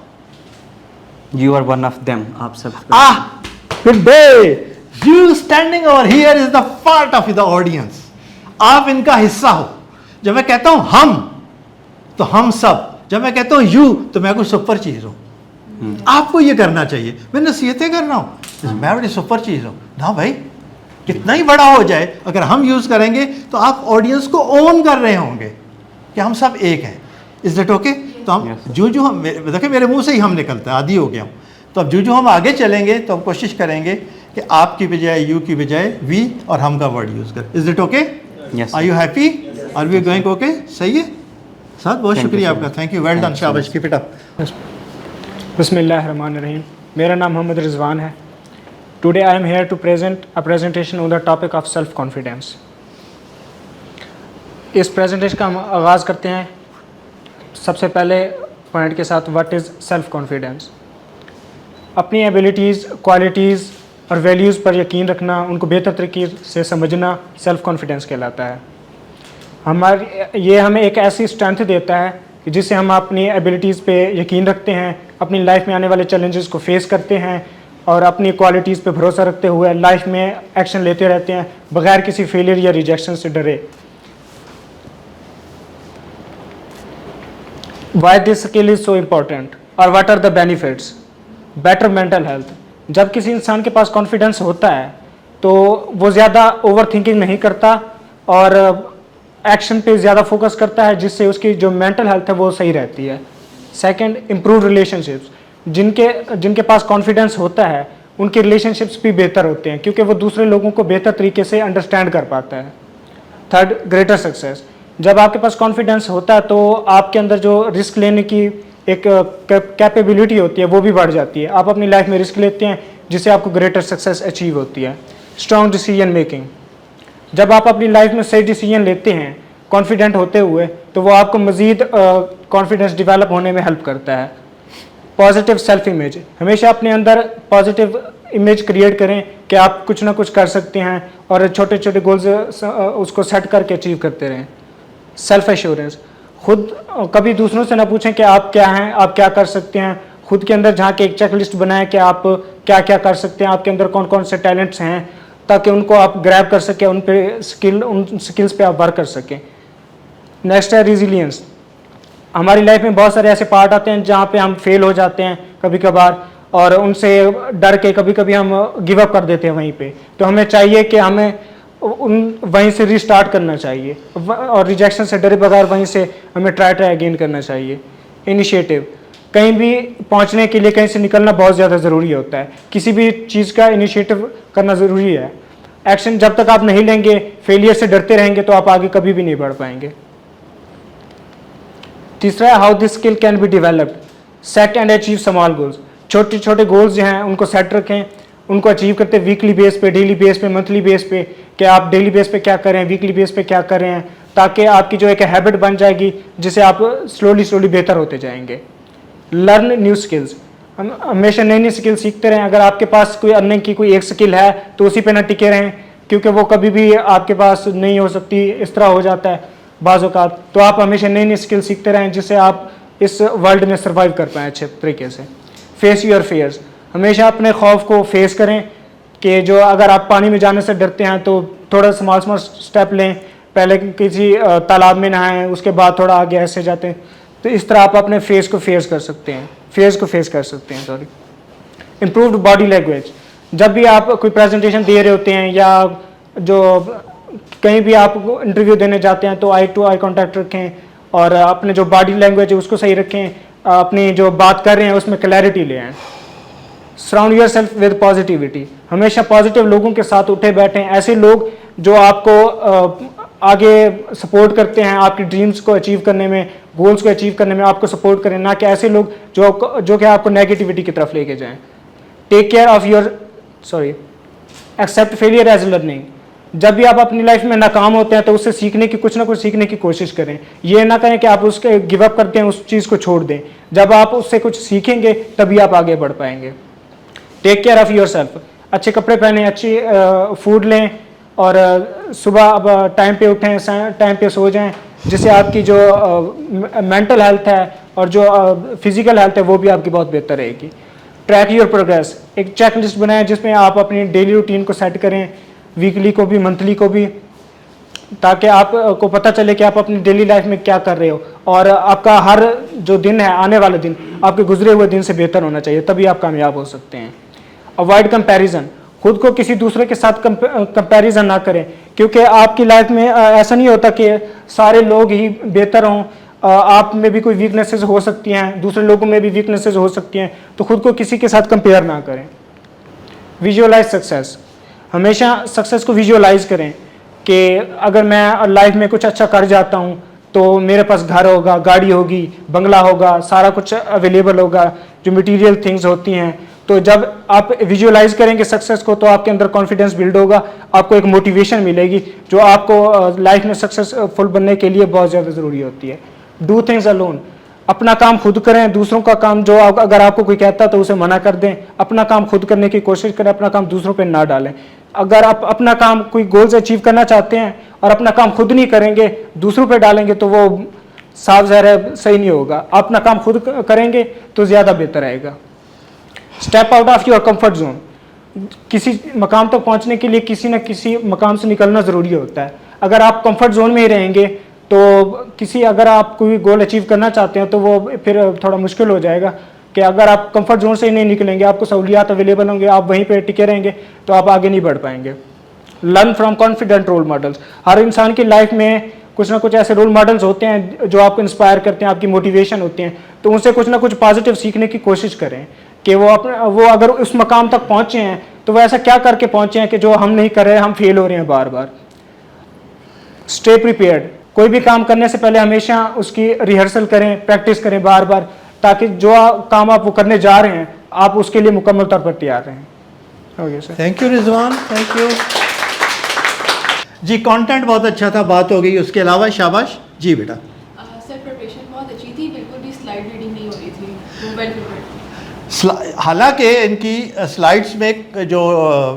you are one of them, आप सब। Good day. You standing over here is the part of the audience. आप इनका हिस्सा हो। जब मैं कहता हूं हम, तो हम सब। जब मैं कहता हूं यू, तो मैं कोई सुपर चीज हूं। आपको ये करना चाहिए। मैं नसीहतें कर रहा हूं, मैं बड़ी सुपर चीज हूं ना भाई। कितना ही बड़ा हो जाए, अगर हम यूज करेंगे तो आप ऑडियंस को ओन कर रहे होंगे कि हम सब एक हैं। Is that okay? तो हम जो हम, देखिए मेरे मुंह से ही हम निकलता है, आदी हो गया हूं। तो अब जो हम आगे चलेंगे तो हम कोशिश करेंगे कि आपकी बजाय यू की बजाय वी और हम का वर्ड यूज करें। Is it okay? Yes. Are you happy? Are we going okay? सही है साहब, बहुत Thank you शुक्रिया so आपका। much. Thank you, well done, शाबाश, कीप इट अप। बिस्मिल्लाहिर्रहमानिर्रहीम। मेरा नाम मोहम्मद रिजवान है। Today I am here to present a presentation on the topic of self confidence. इस प्रेजेंटेशन का हम आगाज़ करते हैं सबसे पहले पॉइंट के साथ, व्हाट इज़ सेल्फ कॉन्फिडेंस। अपनी एबिलिटीज़, क्वालिटीज़ और वैल्यूज़ पर यकीन रखना, उनको बेहतर तरीके से समझना सेल्फ कॉन्फिडेंस कहलाता है। ये हमें एक ऐसी स्ट्रेंथ देता है कि जिससे हम अपनी एबिलिटीज़ पे यकीन रखते हैं, अपनी लाइफ में आने वाले चैलेंजेस को फेस करते हैं और अपनी क्वालिटीज़ पे भरोसा रखते हुए लाइफ में एक्शन लेते रहते हैं बगैर किसी फेलियर या रिजेक्शन से डरे। Why this skill is so important और what are the benefits? Better mental health. जब किसी इंसान के पास कॉन्फिडेंस होता है तो वो ज़्यादा ओवर थिंकिंग नहीं करता और एक्शन पे ज़्यादा फोकस करता है, जिससे उसकी जो मेंटल हेल्थ है वो सही रहती है। Second, improve relationships. जिनके पास कॉन्फिडेंस होता है उनके रिलेशनशिप्स भी बेहतर होते हैं क्योंकि वो दूसरे लोगों को बेहतर तरीके से अंडरस्टैंड कर पाता है। Third, greater success. जब आपके पास कॉन्फिडेंस होता है तो आपके अंदर जो रिस्क लेने की एक कैपेबिलिटी होती है वो भी बढ़ जाती है। आप अपनी लाइफ में रिस्क लेते हैं जिससे आपको ग्रेटर सक्सेस अचीव होती है। Strong decision making. जब आप अपनी लाइफ में सही डिसीजन लेते हैं कॉन्फिडेंट होते हुए तो वो आपको मज़ीद कॉन्फिडेंस डेवलप होने में हेल्प करता है। Positive self image. हमेशा अपने अंदर पॉजिटिव इमेज क्रिएट करें कि आप कुछ ना कुछ कर सकते हैं और छोटे छोटे गोल्स उसको सेट करके अचीव करते रहें। Self assurance. खुद कभी दूसरों से ना पूछें कि आप क्या हैं, आप क्या कर सकते हैं। खुद के अंदर जहाँ के एक चेकलिस्ट बनाएं कि आप क्या क्या कर सकते हैं, आपके अंदर कौन कौन से टैलेंट्स हैं, ताकि उनको आप ग्रैब कर सकें, उन स्किल्स पे आप वर्क कर सकें। नेक्स्ट है रिजिलियंस। हमारी लाइफ में बहुत सारे ऐसे पार्ट आते हैं जहाँ पे हम फेल हो जाते हैं कभी कभार और उनसे डर के कभी कभी हम गिव अप कर देते हैं वहीं पे। तो हमें चाहिए कि हमें वहीं से रिस्टार्ट करना चाहिए और रिजेक्शन से डरे बगैर वहीं से हमें ट्राई अगेन करना चाहिए। इनिशिएटिव। कहीं भी पहुंचने के लिए कहीं से निकलना बहुत ज़्यादा ज़रूरी होता है। किसी भी चीज़ का इनिशिएटिव करना ज़रूरी है। एक्शन जब तक आप नहीं लेंगे, फेलियर से डरते रहेंगे तो आप आगे कभी भी नहीं बढ़ पाएंगे। तीसरा है how this skill can be developed. Set and achieve small goals. छोटे छोटे गोल्स जो हैं उनको सेट रखें, उनको अचीव करते वीकली बेस पे, डेली बेस पे, मंथली बेस पे, कि आप डेली बेस पे क्या करें, वीकली बेस पे क्या कर रहे हैं, ताकि आपकी जो एक हैबिट बन जाएगी जिससे आप स्लोली बेहतर होते जाएंगे। Learn new skills. हम हमेशा नई नई स्किल सीखते रहें। अगर आपके पास कोई अर्निंग की कोई एक स्किल है तो उसी पे ना टिके रहें क्योंकि वो कभी भी आपके पास नहीं हो सकती, इस तरह हो जाता है बाज़ औक़ात। तो आप हमेशा नई नई स्किल सीखते रहें जिससे आप इस वर्ल्ड में सर्वाइव कर पाएँ अच्छे तरीके से। Face your fears. हमेशा अपने खौफ को फेस करें कि जो अगर आप पानी में जाने से डरते हैं तो थोड़ा स्मॉल स्टेप लें, पहले किसी तालाब में नहाएं, उसके बाद थोड़ा आगे ऐसे जाते हैं। तो इस तरह आप अपने फेस को फेस कर सकते हैं सॉरी। इम्प्रूव्ड बॉडी लैंग्वेज, जब भी आप कोई प्रेजेंटेशन दे रहे होते हैं या जो कहीं भी आप इंटरव्यू देने जाते हैं तो आई टू आई कांटेक्ट रखें और अपने जो बॉडी लैंग्वेज है उसको सही रखें, अपनी जो बात कर रहे हैं उसमें क्लैरिटी ले आएँ। Surround your self with positivity, हमेशा पॉजिटिव लोगों के साथ उठे बैठें, ऐसे लोग जो आपको आगे सपोर्ट करते हैं, आपकी ड्रीम्स को अचीव करने में, गोल्स को अचीव करने में आपको सपोर्ट करें, ना कि ऐसे लोग जो कि आपको नेगेटिविटी की तरफ लेके जाएं। Take care of your accept failure as learning, जब भी आप अपनी लाइफ में नाकाम होते हैं तो उससे सीखने की कुछ ना कुछ सीखने की कोशिश करें। ये ना करें कि आप उसके गिव अप करके उस चीज़ को छोड़ दें, जब आप उससे कुछ सीखेंगे तभी आप आगे बढ़ पाएंगे। Take care of yourself, अच्छे कपड़े पहनें, अच्छी फूड लें और सुबह अब टाइम पे उठें, टाइम पे सो जाएं, जिससे आपकी जो मेंटल हेल्थ है और जो फिजिकल हेल्थ है वो भी आपकी बहुत बेहतर रहेगी। ट्रैक योर प्रोग्रेस, एक चेक लिस्ट बनाएं जिसमें आप अपनी डेली रूटीन को सेट करें, वीकली को भी, मंथली को भी, ताकि आपको पता चले कि आप अपनी डेली लाइफ में क्या कर रहे हो और आपका हर जो दिन है, आने वाला दिन आपके गुजरे हुए दिन से बेहतर होना चाहिए, तभी आप कामयाब हो सकते हैं। अवॉइड कंपैरिजन, खुद को किसी दूसरे के साथ कंपैरिजन ना करें, क्योंकि आपकी लाइफ में ऐसा नहीं होता कि सारे लोग ही बेहतर हों, आप में भी कोई वीकनेसेस हो सकती हैं, दूसरे लोगों में भी वीकनेसेस हो सकती हैं, तो खुद को किसी के साथ कंपेयर ना करें। विजुअलाइज सक्सेस, हमेशा सक्सेस को विजुअलाइज करें कि अगर मैं लाइफ में कुछ अच्छा कर जाता हूँ तो मेरे पास घर होगा, गाड़ी होगी, बंगला होगा, सारा कुछ अवेलेबल होगा, जो मटेरियल थिंग्स होती हैं। तो जब आप विजुअलाइज करेंगे सक्सेस को तो आपके अंदर कॉन्फिडेंस बिल्ड होगा, आपको एक मोटिवेशन मिलेगी जो आपको लाइफ में सक्सेसफुल बनने के लिए बहुत ज़्यादा ज़रूरी होती है। डू थिंग्स अलोन, अपना काम खुद करें, दूसरों का काम जो अगर आपको कोई कहता है तो उसे मना कर दें, अपना काम खुद करने की कोशिश करें, अपना काम दूसरों पे ना डालें। अगर आप अपना काम कोई गोल्स अचीव करना चाहते हैं और अपना काम खुद नहीं करेंगे, दूसरों पे डालेंगे तो वो साफ ज़ाहिर है सही नहीं होगा। अपना काम खुद करेंगे तो ज़्यादा बेहतर रहेगा। Step out of your comfort zone, किसी मकाम तक पहुंचने के लिए किसी न किसी मकाम से निकलना ज़रूरी होता है। अगर आप कंफर्ट जोन में ही रहेंगे तो अगर आप कोई गोल अचीव करना चाहते हैं तो वो फिर थोड़ा मुश्किल हो जाएगा कि अगर आप कंफर्ट जोन से ही नहीं निकलेंगे, आपको सहूलियात अवेलेबल होंगे, आप वहीं पे टिके रहेंगे तो आप आगे नहीं बढ़ पाएंगे। Learn from confident role models, हर इंसान की लाइफ में कुछ ना कुछ ऐसे रोल मॉडल्स होते हैं जो आपको इंस्पायर करते हैं, आपकी मोटिवेशन होती हैं, तो उनसे कुछ ना कुछ पॉजिटिव सीखने की कोशिश करें कि वो अगर उस मकाम तक पहुंचे हैं तो वो ऐसा क्या करके पहुंचे हैं कि जो हम नहीं कर रहे हैं, हम फेल हो रहे हैं बार बार। स्टे प्रिपेयर्ड, कोई भी काम करने से पहले हमेशा उसकी रिहर्सल करें, प्रैक्टिस करें बार बार, ताकि जो काम आप वो करने जा रहे हैं आप उसके लिए मुकम्मल तौर पर तैयार रहें। Okay sir, thank you Rizwan, thank you ji. Content बहुत अच्छा था, बात हो गई, उसके अलावा शाबाश जी बेटा। सर प्रिपरेशन बहुत अच्छी थी, बिल्कुल भी स्लाइड रीडिंग नहीं हो रही थी, वेल प्रिपेयर्ड। हालांकि इनकी स्लाइड्स में जो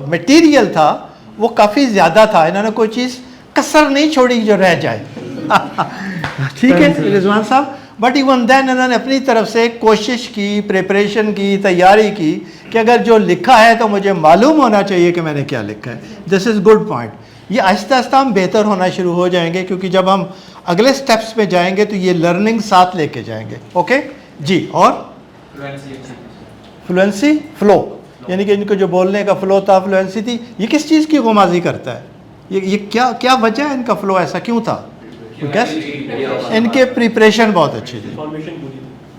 मटेरियल था वो काफ़ी ज़्यादा था, इन्होंने कोई चीज़ कसर नहीं छोड़ी जो रह जाए। ठीक है रिजवान साहब, बट इवन देन इन्होंने अपनी तरफ से कोशिश की, प्रिपरेशन की, तैयारी की कि अगर जो लिखा है तो मुझे मालूम होना चाहिए कि मैंने क्या लिखा है। This is good point. ये आहिस्ता आहिस्ता हम बेहतर होना शुरू हो जाएंगे, क्योंकि जब हम अगले स्टेप्स पे जाएंगे तो ये लर्निंग साथ लेके जाएंगे। ओके जी। और फ्लुएंसी, फ्लो, यानी कि इनको जो बोलने का फ्लो था, फ्लुएंसी थी, ये किस चीज़ की गुमाजी करता है? ये क्या वजह है इनका फ्लो ऐसा क्यों था? इनके प्रिपरेशन बहुत अच्छी थी,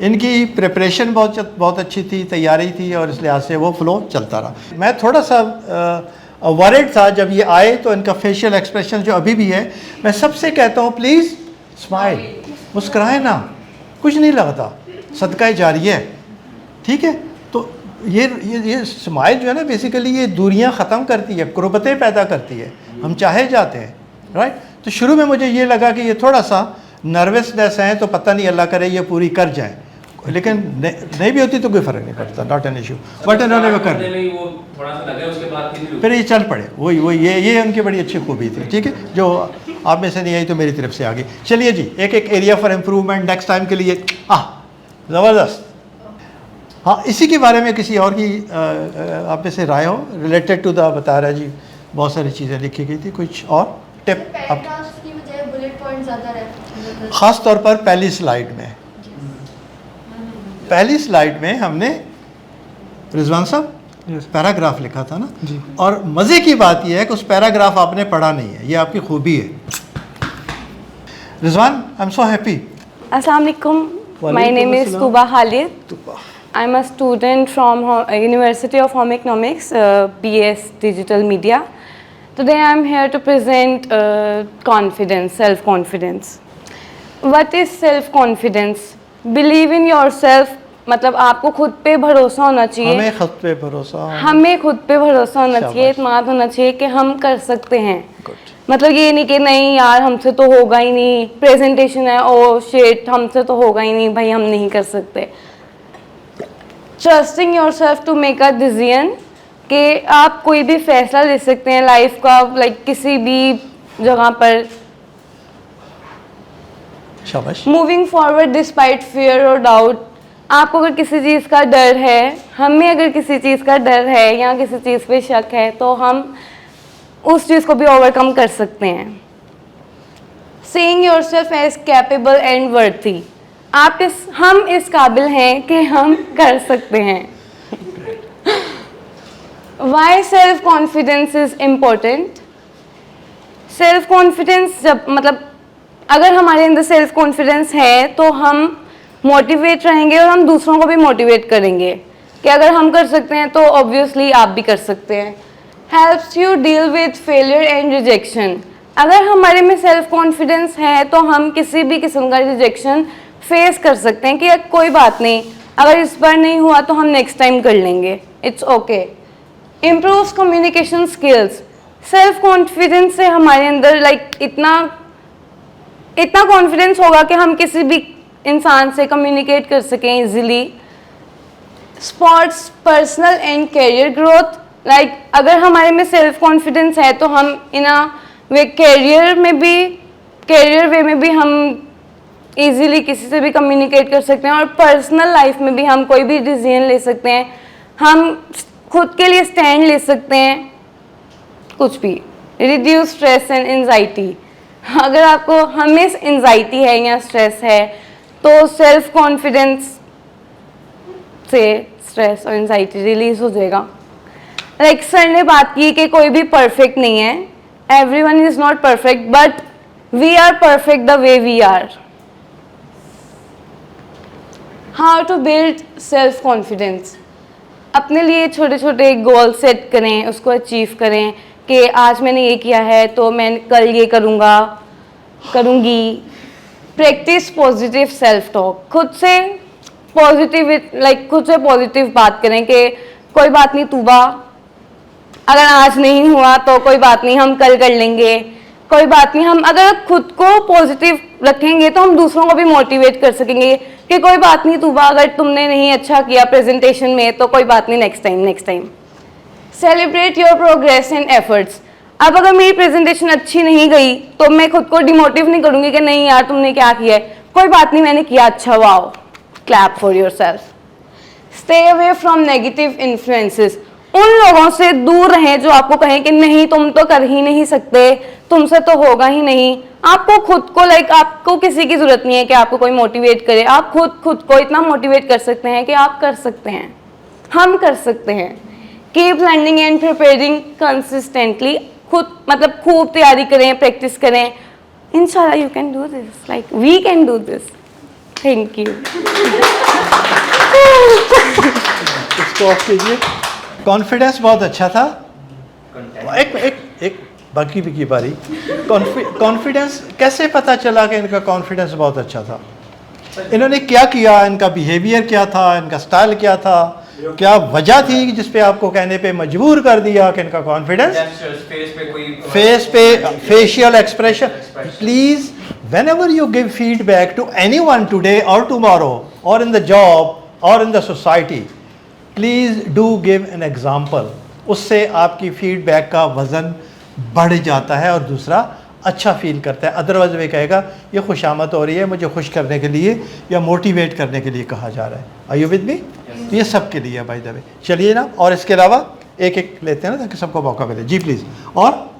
इनकी प्रिपरेशन बहुत अच्छी थी, तैयारी थी, और इस लिहाज से वो फ्लो चलता रहा। मैं थोड़ा सा वरिड था जब ये आए, तो इनका फेशियल एक्सप्रेशन जो अभी भी है, मैं सबसे कहता हूँ प्लीज़ स्माइल, मुस्कुराए ना, कुछ नहीं लगता, सदका जारिया है, ठीक है। तो ये स्माइल जो है ना, बेसिकली ये दूरियां ख़त्म करती है, कुर्बतें पैदा करती है, हम चाहे जाते हैं, राइट। तो शुरू में मुझे ये लगा कि ये थोड़ा सा नर्वसनेस है, तो पता नहीं अल्लाह करे ये पूरी कर जाए, लेकिन नहीं भी होती तो कोई फ़र्क नहीं पड़ता, नॉट एन इशू, बट इन्होंने वो कर फिर ये चल पड़े, वही ये उनकी बड़ी अच्छी खूबी थी, ठीक है, जो आप में से नहीं आई तो मेरी तरफ से आ गई। चलिए जी, एक area for improvement next time के लिए, ज़बरदस्त। हाँ, इसी के बारे में किसी और की आप में से राय हो रिलेटेड टू द, बता रहा जी बहुत सारी चीज़ें लिखी गई थी, कुछ और टिप आप? पैराग्राफ्स की वजह ख़ास तौर पर पहली स्लाइड में हमने रिजवान साहब पैराग्राफ लिखा था ना जी। और मज़े की बात यह है कि उस पैराग्राफ आपने पढ़ा नहीं है, ये आपकी खूबी है। Rizwan, I am so happy. Assalamu alaikum. My name is Tuba Khalid. I'm a student from University of Home Economics, BS Digital Media. Today I'm here to present confidence, self-confidence. What is self-confidence? Believe in yourself. मतलब आपको खुद पे भरोसा होना चाहिए। हमें खुद पे भरोसा होना चाहिए, इत्मीनान होना चाहिए कि हम कर सकते हैं। मतलब ये नहीं कि नहीं यार हमसे तो होगा ही नहीं, प्रेजेंटेशन है ओ शिट हमसे तो होगा ही नहीं, भाई हम नहीं कर सकते। Trusting yourself to make a decision कि आप कोई भी फैसला ले सकते हैं लाइफ का, लाइक किसी भी जगह पर। शाबाश। मूविंग फॉरवर्ड डिस्पाइट फियर और डाउट। आपको अगर किसी चीज़ का डर है, हमें अगर किसी चीज़ का डर है या किसी चीज़ पे शक है तो हम उस चीज़ को भी ओवरकम कर सकते हैं। Seeing yourself as capable and worthy. हम इस काबिल हैं कि हम कर सकते हैं। Why self confidence is important. Self confidence जब मतलब अगर हमारे अंदर सेल्फ कॉन्फिडेंस है तो हम मोटिवेट रहेंगे और हम दूसरों को भी मोटिवेट करेंगे कि अगर हम कर सकते हैं तो ऑब्वियसली आप भी कर सकते हैं। Helps you deal with failure and rejection. अगर हमारे में सेल्फ कॉन्फिडेंस है तो हम किसी भी किस्म का रिजेक्शन फेस कर सकते हैं कि कोई बात नहीं, अगर इस बार नहीं हुआ तो हम नेक्स्ट टाइम कर लेंगे, it's okay. Improves communication skills. Self confidence से हमारे अंदर इतना कॉन्फिडेंस होगा कि हम किसी भी इंसान से कम्युनिकेट कर सकें easily. Spots personal and career growth. अगर हमारे में सेल्फ कॉन्फिडेंस है तो हम कैरियर वे में भी हम इजीली किसी से भी कम्युनिकेट कर सकते हैं और पर्सनल लाइफ में भी हम कोई भी डिसीजन ले सकते हैं, हम खुद के लिए स्टैंड ले सकते हैं, कुछ भी। Reduce stress and anxiety. अगर आपको हमें एंजाइटी है या स्ट्रेस है तो सेल्फ कॉन्फिडेंस से स्ट्रेस और एंजाइटी रिलीज हो जाएगा। सर ने बात की कि कोई भी परफेक्ट नहीं है, everyone is not perfect but we are perfect the way we are. How to build self confidence. अपने लिए छोटे छोटे गोल सेट करें, उसको अचीव करें कि आज मैंने ये किया है तो मैं कल ये करूँगी। Practice positive self talk. खुद से पॉजिटिव बात करें कि कोई बात नहीं तूबा, अगर आज नहीं हुआ तो कोई बात नहीं, हम कल कर लेंगे, कोई बात नहीं। हम अगर खुद को पॉजिटिव रखेंगे तो हम दूसरों को भी मोटिवेट कर सकेंगे कि कोई बात नहीं तूबा, अगर तुमने नहीं अच्छा किया प्रेजेंटेशन में तो कोई बात नहीं, next time. Celebrate your progress and efforts. अब अगर मेरी प्रेजेंटेशन अच्छी नहीं गई तो मैं खुद को डिमोटिव नहीं करूंगी कि नहीं यार तुमने क्या किया है, कोई बात नहीं मैंने किया अच्छा, wow, clap for yourself. Stay away from negative influences. उन लोगों से दूर रहें जो आपको कहें कि नहीं तुम तो कर ही नहीं सकते, तुमसे तो होगा ही नहीं। आपको खुद को आपको किसी की जरूरत नहीं है कि आपको कोई मोटिवेट करे, आप खुद को इतना मोटिवेट कर सकते हैं कि आप कर सकते हैं, हम कर सकते हैं। Keep learning and preparing consistently. खूब तैयारी करें, प्रैक्टिस करें, इंशाल्लाह you can do this, we can do this. Thank you. इसको ऑफ कीजिए। कॉन्फिडेंस बहुत अच्छा था। एक बाकी भी की बारी। कॉन्फिडेंस कैसे पता चला कि इनका कॉन्फिडेंस बहुत अच्छा था? इन्होंने क्या किया, इनका बिहेवियर क्या था, इनका स्टाइल क्या था, क्या वजह थी जिस पे आपको कहने पे मजबूर कर दिया कि इनका कॉन्फिडेंस? फेस पे facial expression. Please whenever you give feedback to anyone today or tomorrow or in the job or in the society, please do give an example. उससे आपकी फीडबैक का वज़न बढ़ जाता है और दूसरा अच्छा फील करता है। अदरवाइज वे कहेगा ये खुशामद हो रही है, मुझे खुश करने के लिए या मोटिवेट करने के लिए कहा जा रहा है। Are you with me? ये सब के लिए बाय द वे। चलिए ना, और इसके अलावा एक एक लेते हैं ना ताकि सबको मौका मिले। जी प्लीज़। और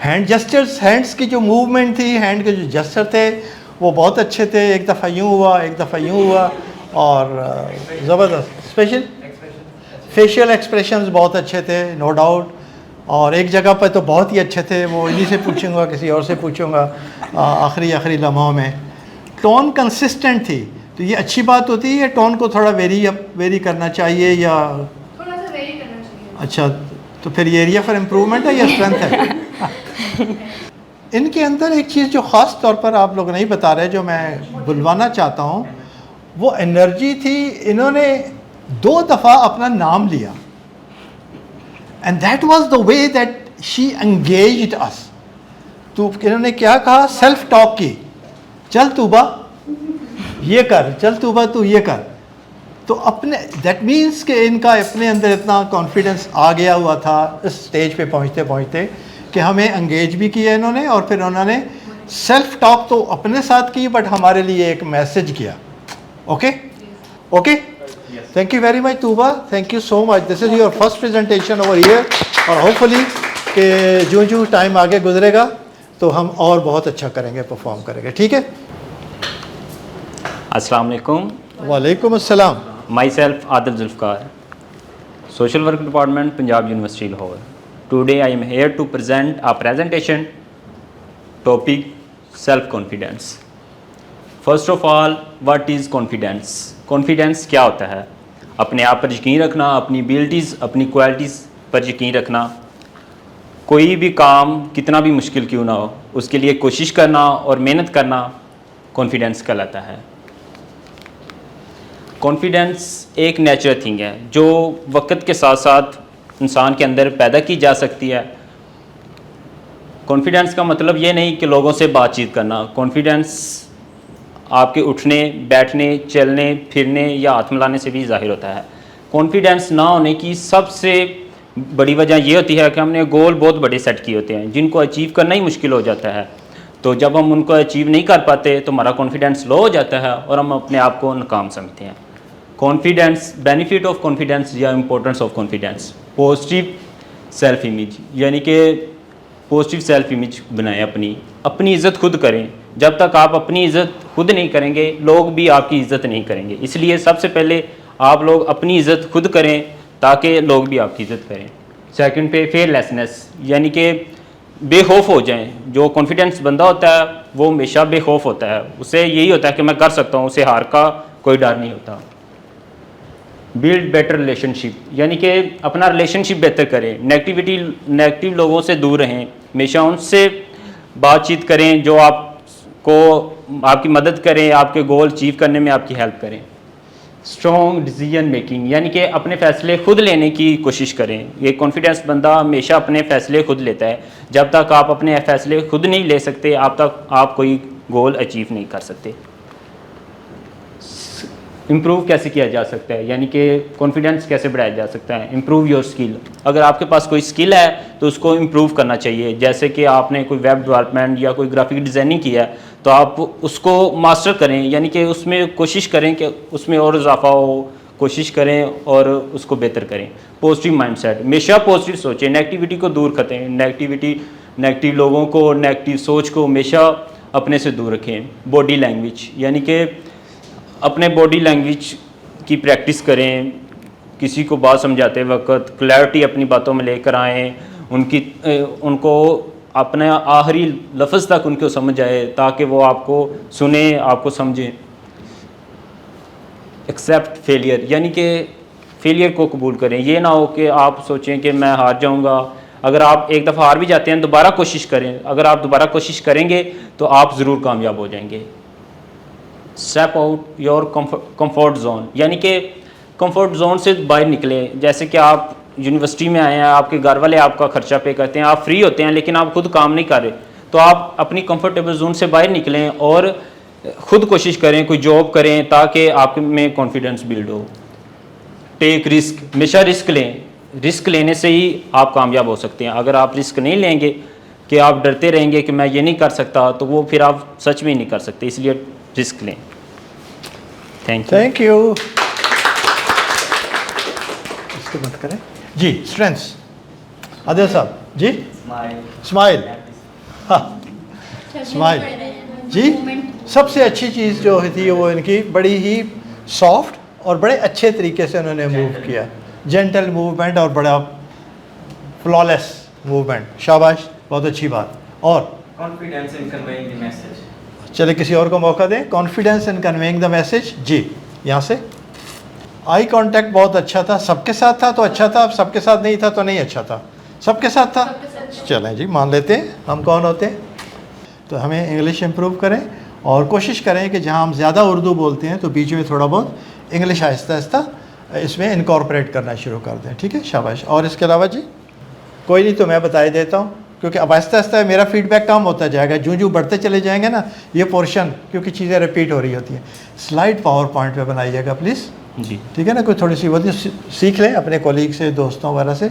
हैंड जेस्चर्स, हैंड्स की जो मूवमेंट थी, हैंड के जो जेस्चर थे वो बहुत अच्छे थे। एक दफ़ा यूँ हुआ, एक दफ़ा यूँ हुआ, और ज़बरदस्त। स्पेशल फेशियल एक्सप्रेशंस बहुत अच्छे थे, नो डाउट। और एक जगह पर तो बहुत ही अच्छे थे, वो इन्हीं से पूछूंगा, किसी और से पूछूंगा आखिरी लम्हों में। टोन कंसिस्टेंट थी, तो ये अच्छी बात होती है। टोन को थोड़ा वेरी करना चाहिए या थोड़ा सा वेरी करना चाहिए। अच्छा, तो फिर ये एरिया फॉर इम्प्रूवमेंट है या स्ट्रेंथ है? इनके अंदर एक चीज़ जो ख़ास तौर पर आप लोग नहीं बता रहे, जो मैं बुलवाना चाहता हूँ, वो एनर्जी थी। इन्होंने 2 दफ़ा अपना नाम लिया, and that was the way that she engaged us. तो इन्होंने क्या कहा, सेल्फ टॉक की, चल तूबा ये कर, चल तूबा तू ये कर। तो अपने दैट मीन्स कि इनका अपने अंदर इतना कॉन्फिडेंस आ गया हुआ था इस स्टेज पे पहुँचते पहुँचते कि हमें एंगेज भी किया इन्होंने, और फिर उन्होंने सेल्फ टॉक तो अपने साथ की, बट हमारे लिए एक मैसेज किया। Okay okay, thank you very much Tuba, thank you so much. This is your first presentation over here, और होपफुली कि जो टाइम आगे गुजरेगा तो हम और बहुत अच्छा करेंगे, परफॉर्म करेंगे। ठीक है, अस्सलाम वालेकुम। वालेकुम अस्सलाम। My self Adil Zulfiqar, social work department, Punjab university Lahore. Today I am here to present a presentation topic self-confidence. First of all, what is confidence? Confidence क्या होता है? अपने आप पर यकीन रखना, अपनी एबिलिटीज़, अपनी क्वालिटीज़ पर यकीन रखना। कोई भी काम कितना भी मुश्किल क्यों ना हो, उसके लिए कोशिश करना और मेहनत करना कॉन्फिडेंस कहलाता है। कॉन्फिडेंस एक नेचुरल थिंग है जो वक्त के साथ साथ इंसान के अंदर पैदा की जा सकती है। कॉन्फिडेंस का मतलब ये नहीं कि लोगों से बातचीत करना। कॉन्फिडेंस आपके उठने, बैठने, चलने फिरने या हाथ मिलाने से भी ज़ाहिर होता है। कॉन्फिडेंस ना होने की सबसे बड़ी वजह ये होती है कि हमने गोल बहुत बड़े सेट किए होते हैं जिनको अचीव करना ही मुश्किल हो जाता है। तो जब हम उनको अचीव नहीं कर पाते तो हमारा कॉन्फिडेंस लो हो जाता है और हम अपने आप को नाकाम समझते हैं। कॉन्फिडेंस, बेनिफिट ऑफ कॉन्फिडेंस या importance of confidence. Positive self image, यानी कि पॉजिटिव सेल्फ इमेज बनाएं, अपनी इज़्ज़त खुद करें। जब तक आप अपनी इज़्ज़त खुद नहीं करेंगे, लोग भी आपकी इज़्ज़त नहीं करेंगे। इसलिए सबसे पहले आप लोग अपनी इज़्ज़त खुद करें ताकि लोग भी आपकी इज़्ज़त करें। सेकंड पे फेयरलेसनेस, यानी कि बेखौफ हो जाएं। जो कॉन्फिडेंस बंदा होता है वो हमेशा बेखौफ होता है, उसे यही होता है कि मैं कर सकता हूँ, उसे हार का कोई डर नहीं होता। बिल्ड बेटर रिलेशनशिप, यानी कि अपना रिलेशनशिप बेहतर करें। नेगेटिव लोगों से दूर रहें, हमेशा उनसे बातचीत करें जो आपको आपकी मदद करें, आपके गोल अचीव करने में आपकी हेल्प करें। स्ट्रॉन्ग डिसीजन मेकिंग, यानी कि अपने फ़ैसले खुद लेने की कोशिश करें। ये कॉन्फिडेंस बंदा हमेशा अपने फ़ैसले खुद लेता है। जब तक आप अपने फ़ैसले खुद नहीं ले सकते, आप कोई गोल अचीव नहीं कर सकते। इम्प्रूव कैसे किया जा सकता है, यानी कि कॉन्फिडेंस कैसे बढ़ाया जा सकता है। इम्प्रूव योर स्किल, अगर आपके पास कोई स्किल है तो उसको इम्प्रूव करना चाहिए। जैसे कि आपने कोई वेब डेवलपमेंट या कोई ग्राफिक डिज़ाइनिंग किया है तो आप उसको मास्टर करें, यानी कि उसमें कोशिश करें कि उसमें और इजाफा हो, कोशिश करें और उसको बेहतर करें। पॉजिटिव माइंडसेट, हमेशा पॉजिटिव सोचें, नेगेटिविटी को दूर करें। नेगेटिव लोगों को, नेगेटिव सोच को हमेशा अपने से दूर रखें। बॉडी लैंग्वेज, यानी कि अपने बॉडी लैंग्वेज की प्रैक्टिस करें। किसी को बात समझाते वक्त क्लैरिटी अपनी बातों में लेकर आएँ, उनको अपने आखिरी लफ्ज़ तक उनको समझ आए ताकि वो आपको सुने, आपको समझें। एक्सेप्ट फेलियर, यानी कि फेलियर को कबूल करें। ये ना हो कि आप सोचें कि मैं हार जाऊंगा। अगर आप एक दफ़ा हार भी जाते हैं, दोबारा कोशिश करें। अगर आप दोबारा कोशिश करेंगे तो आप ज़रूर कामयाब हो जाएंगे। Step out your comfort zone, यानी कि कंफर्ट जोन से बाहर निकलें। जैसे कि आप यूनिवर्सिटी में आए हैं, आपके घर वाले आपका खर्चा पे करते हैं, आप फ्री होते हैं लेकिन आप खुद काम नहीं कर रहे, तो आप अपनी कंफर्टेबल जोन से बाहर निकलें और खुद कोशिश करें, कोई जॉब करें ताकि आप में कॉन्फिडेंस बिल्ड हो। टेक रिस्क, हमेशा रिस्क लें। रिस्क लेने से ही आप कामयाब हो सकते हैं। अगर आप रिस्क नहीं लेंगे, कि आप डरते रहेंगे कि मैं ये नहीं कर सकता, तो वो फिर आप सच में ही नहीं कर सकते। इसलिए रिस्क लें। Thank you. इसको मत करें जी। स्ट्रेंथ्स, आदिल साहब जी। स्माइल। स्माइल जी। सबसे अच्छी चीज़ जो थी वो इनकी बड़ी ही सॉफ्ट और बड़े अच्छे तरीके से उन्होंने मूव किया, जेंटल मूवमेंट और बड़ा फ्लॉलेस मूवमेंट। शाबाश, बहुत अच्छी बात। और confidence in conveying the message. चले किसी और को मौका दें। Confidence in conveying the message जी। यहाँ से आई कांटेक्ट बहुत अच्छा था, सबके साथ था तो अच्छा था, अब सबके साथ नहीं था तो नहीं अच्छा था, सबके साथ था। चलें जी, मान लेते हैं हम कौन होते हैं। तो हमें इंग्लिश इम्प्रूव करें और कोशिश करें कि जहाँ हम ज़्यादा उर्दू बोलते हैं तो बीच में थोड़ा बहुत इंग्लिश आहिस्ता आहिस्ता इसमें इनकॉर्पोरेट करना शुरू कर दें। ठीक है, शाबाश। और इसके अलावा जी कोई नहीं तो मैं बता ही देता हूँ, क्योंकि अब आहिस्ता आहिस्ता मेरा फीडबैक कम होता जाएगा, जूं बढ़ते चले जाएंगे ना ये पोर्शन, क्योंकि चीज़ें रिपीट हो रही होती हैं। स्लाइड पावर पॉइंट पे बनाइएगा प्लीज़ जी। ठीक है ना, कोई थोड़ी सी वो सीख लें अपने कोलीग से, दोस्तों वगैरह से।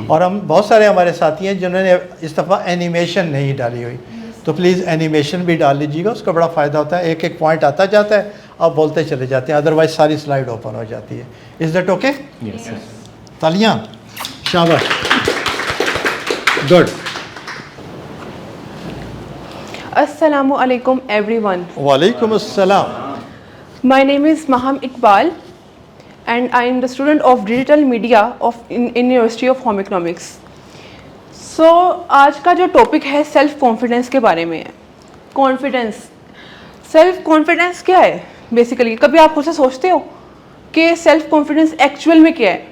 और हम बहुत सारे हमारे साथी हैं जिन्होंने इस दफ़ा एनिमेशन नहीं डाली हुई, तो प्लीज़ एनिमेशन भी डाल लीजिएगा, उसका बड़ा फ़ायदा होता है। एक एक पॉइंट आता जाता है, आप बोलते चले जाते हैं, अदरवाइज सारी स्लाइड ओपन हो जाती है। Is that okay? Yes sir. तालियां, शाबाश, गुड। Assalamu alaikum everyone. वालेकुम अस्सलाम। My name is Maham Iqbal and I am the student of Digital Media in University of Home Economics. So आज का जो टॉपिक है सेल्फ कॉन्फिडेंस के बारे में है। कॉन्फिडेंस, सेल्फ कॉन्फिडेंस क्या है बेसिकली? कभी आप खुद से सोचते हो कि सेल्फ कॉन्फिडेंस एक्चुअल में क्या है?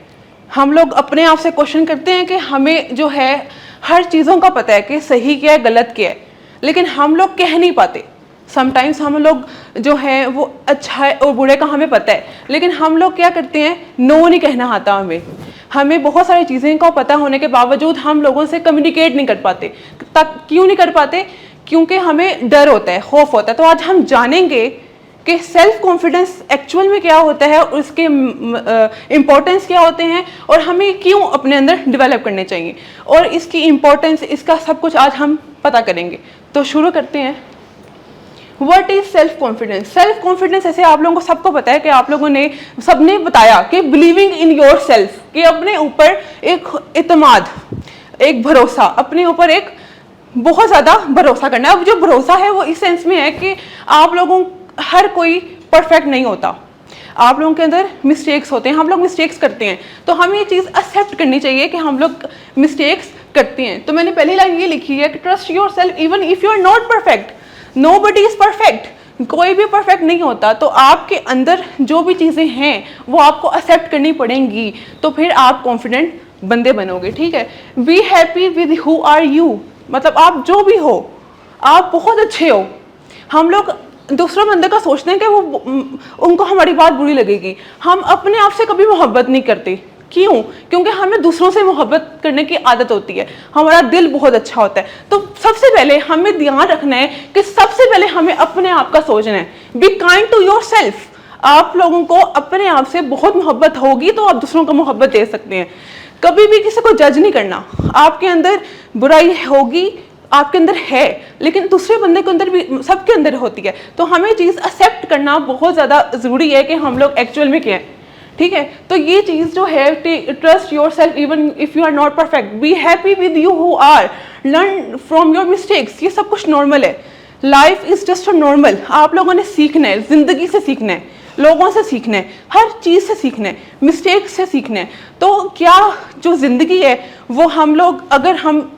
हम लोग अपने आप से क्वेश्चन करते हैं कि हमें जो है हर चीज़ों का पता है कि सही क्या है गलत क्या है, लेकिन हम लोग कह नहीं पाते। समटाइम्स हम लोग जो है वो अच्छा है और बुरे का हमें पता है, लेकिन हम लोग क्या करते हैं, नो नहीं कहना आता हमें बहुत सारी चीज़ें का पता होने के बावजूद हम लोगों से कम्युनिकेट नहीं कर पाते। क्यों नहीं कर पाते? क्योंकि हमें डर होता है, खौफ होता है। तो आज हम जानेंगे कि सेल्फ कॉन्फिडेंस एक्चुअल में क्या होता है, उसके इम्पोर्टेंस क्या होते हैं और हमें क्यों अपने अंदर डेवलप करने चाहिए, और इसकी इम्पोर्टेंस, इसका सब कुछ आज हम पता करेंगे। तो शुरू करते हैं। What is self confidence? Self confidence ऐसे आप लोगों को सबको पता है कि आप लोगों ने सबने बताया कि बिलीविंग इन योर सेल्फ, कि अपने ऊपर एक इत्मीनान, एक भरोसा, अपने ऊपर एक बहुत ज़्यादा भरोसा करना। अब जो भरोसा है वो इस सेंस में है कि आप लोगों, हर कोई परफेक्ट नहीं होता, आप लोगों के अंदर मिस्टेक्स होते हैं, हम लोग मिस्टेक्स करते हैं, तो हमें ये चीज़ एक्सेप्ट करनी चाहिए कि हम लोग मिस्टेक्स करते हैं। तो मैंने पहली लाइन ये लिखी है कि trust yourself even if you are not perfect, nobody is perfect, कोई भी परफेक्ट नहीं होता। तो आपके अंदर जो भी चीज़ें हैं वो आपको एक्सेप्ट करनी पड़ेंगी, तो फिर आप कॉन्फिडेंट बंदे बनोगे। ठीक है, be happy with who are you, मतलब आप जो भी हो, आप बहुत अच्छे हो। हम लोग दूसरे बंदे का सोचते हैं कि वो उनको हमारी बात बुरी लगेगी, हम अपने आप से कभी मोहब्बत नहीं करते। क्यों? क्योंकि हमें दूसरों से मोहब्बत करने की आदत होती है, हमारा दिल बहुत अच्छा होता है। तो सबसे पहले हमें ध्यान रखना है कि सबसे पहले हमें अपने आप का सोचना है। Be kind to yourself. आप लोगों को अपने आप से बहुत मोहब्बत होगी तो आप दूसरों को मोहब्बत दे सकते हैं। कभी भी किसी को जज नहीं करना। आपके अंदर बुराई होगी, आपके अंदर है, लेकिन दूसरे बंदे के अंदर भी, सबके अंदर होती है। तो हमें चीज़ एक्सेप्ट करना बहुत ज़्यादा ज़रूरी है कि हम लोग एक्चुअल में क्या है। ठीक है, तो ये चीज़ जो है, trust yourself even if you are not perfect, be happy with you who are, learn from your mistakes, ये सब कुछ नॉर्मल है। Life is just a normal. आप लोगों ने सीखना है, ज़िंदगी से सीखना है, लोगों से सीखना है, हर चीज़ से सीखना है, मिस्टेक्स से सीखना है। तो क्या जो ज़िंदगी है वो हम लोग, अगर हम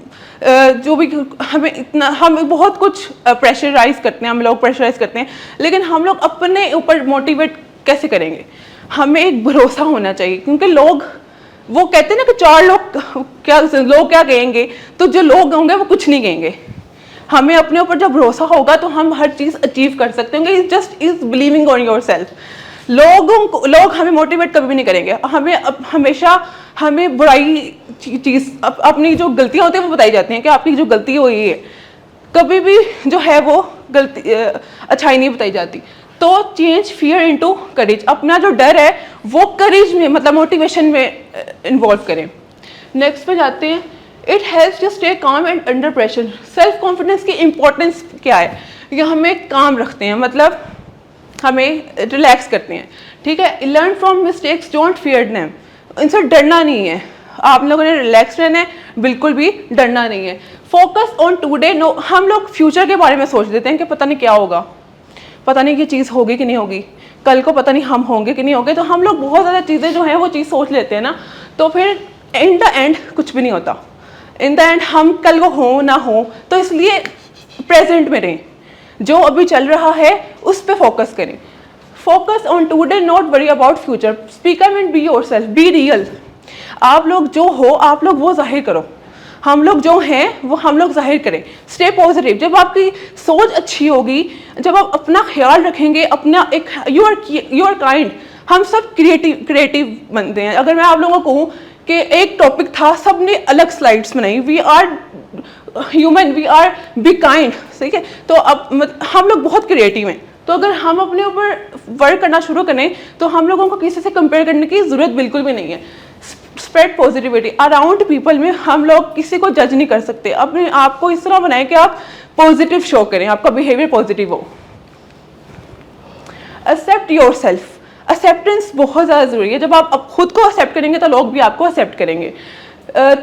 जो भी हमें इतना, हम बहुत कुछ प्रेशराइज करते हैं, हम लोग प्रेशराइज करते हैं, लेकिन हम लोग अपने ऊपर मोटिवेट कैसे करेंगे? हमें एक भरोसा होना चाहिए, क्योंकि लोग वो कहते हैं ना कि चार लोग क्या कहेंगे, तो जो लोग होंगे वो कुछ नहीं कहेंगे। हमें अपने ऊपर जब भरोसा होगा तो हम हर चीज़ अचीव कर सकते होंगे। Is just is believing on your self. लोग हमें मोटिवेट कभी भी नहीं करेंगे। हमेशा हमें बुराई चीज़, अपनी जो गलतियाँ होती हैं वो बताई जाती हैं कि आपकी जो गलती हुई है, कभी भी जो है वो गलती अच्छाई नहीं बताई जाती। तो चेंज फियर इनटू करेज, अपना जो डर है वो करेज में, मतलब मोटिवेशन में इन्वॉल्व करें। नेक्स्ट पे जाते हैं। It helps to stay calm and under pressure. Self confidence की इंपॉर्टेंस क्या है? ये हमें काम रखते हैं, मतलब हमें रिलैक्स करते हैं। ठीक है, learn from mistakes, don't fear them. इनसे डरना नहीं है, आप लोगों ने रिलैक्स रहना है, बिल्कुल भी डरना नहीं है। Focus on today. नो, हम लोग फ्यूचर के बारे में सोच लेते हैं कि पता नहीं क्या होगा, पता नहीं ये चीज़ होगी कि नहीं होगी, कल को पता नहीं हम होंगे कि नहीं होंगे। तो हम लोग बहुत ज़्यादा चीज़ें जो हैं वो चीज़ सोच लेते हैं ना, तो फिर इन द एंड कुछ भी नहीं होता। इन द एंड हम कल को हो ना हो, तो इसलिए प्रेजेंट में रहें, जो अभी चल रहा है उस पर फोकस करें। Focus on today, not worry about future. Speak up and be yourself, be real. आप लोग जो हो आप लोग वो जाहिर करो, हम लोग जो हैं वो हम लोग जाहिर करें। Stay positive. जब आपकी सोच अच्छी होगी, जब आप अपना ख्याल रखेंगे, अपना एक यू आर काइंड। हम सब क्रिएटिव बनते हैं। अगर मैं आप लोगों को कहूँ कि एक टॉपिक था, सब ने अलग स्लाइड्स बनाई, we are human, we are be kind, ठीक है। तो अब हम लोग बहुत क्रिएटिव हैं, तो अगर हम अपने ऊपर वर्क करना शुरू करें तो हम लोगों को किसी से कंपेयर करने की ज़रूरत बिल्कुल भी नहीं है। स्प्रेड पॉजिटिविटी अराउंड पीपल में। हम लोग किसी को जज नहीं कर सकते, अपने आप को इस तरह बनाएं कि आप पॉजिटिव शो करें, आपका बिहेवियर पॉजिटिव हो। Accept yourself. एक्सेप्टेंस बहुत ज़्यादा ज़रूरी है। जब आप खुद को एक्सेप्ट करेंगे तो लोग भी आपको एक्सेप्ट करेंगे।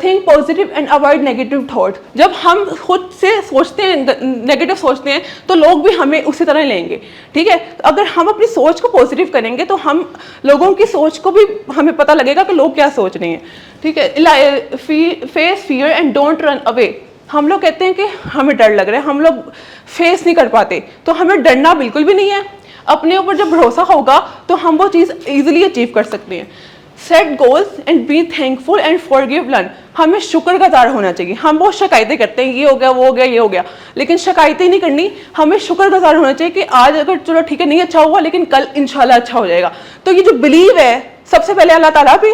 Think positive and avoid negative thought. जब हम खुद से सोचते हैं, नेगेटिव सोचते हैं, तो लोग भी हमें उसी तरह लेंगे, ठीक है। अगर हम अपनी सोच को पॉजिटिव करेंगे तो हम लोगों की सोच को भी हमें पता लगेगा कि लोग क्या सोच रहे हैं, ठीक है। Face fear and don't run away. हम लोग कहते हैं कि हमें डर लग रहा है, हम लोग फेस नहीं कर पाते, तो हमें डरना बिल्कुल भी नहीं है। अपने ऊपर जब भरोसा होगा तो हम वो चीज़ ईजिली अचीव कर सकते हैं। Set goals and be thankful and forgive learn. हमें शुक्रगुजार होना चाहिए। हम बहुत शिकायतें करते हैं, ये हो गया, वो हो गया, ये हो गया, लेकिन शिकायतें नहीं करनी। हमें शुक्रगुजार होना चाहिए कि आज अगर चलो ठीक है नहीं अच्छा हुआ, लेकिन कल इंशाल्लाह अच्छा हो जाएगा। तो ये जो बिलीव है, सबसे पहले अल्लाह ताला पे,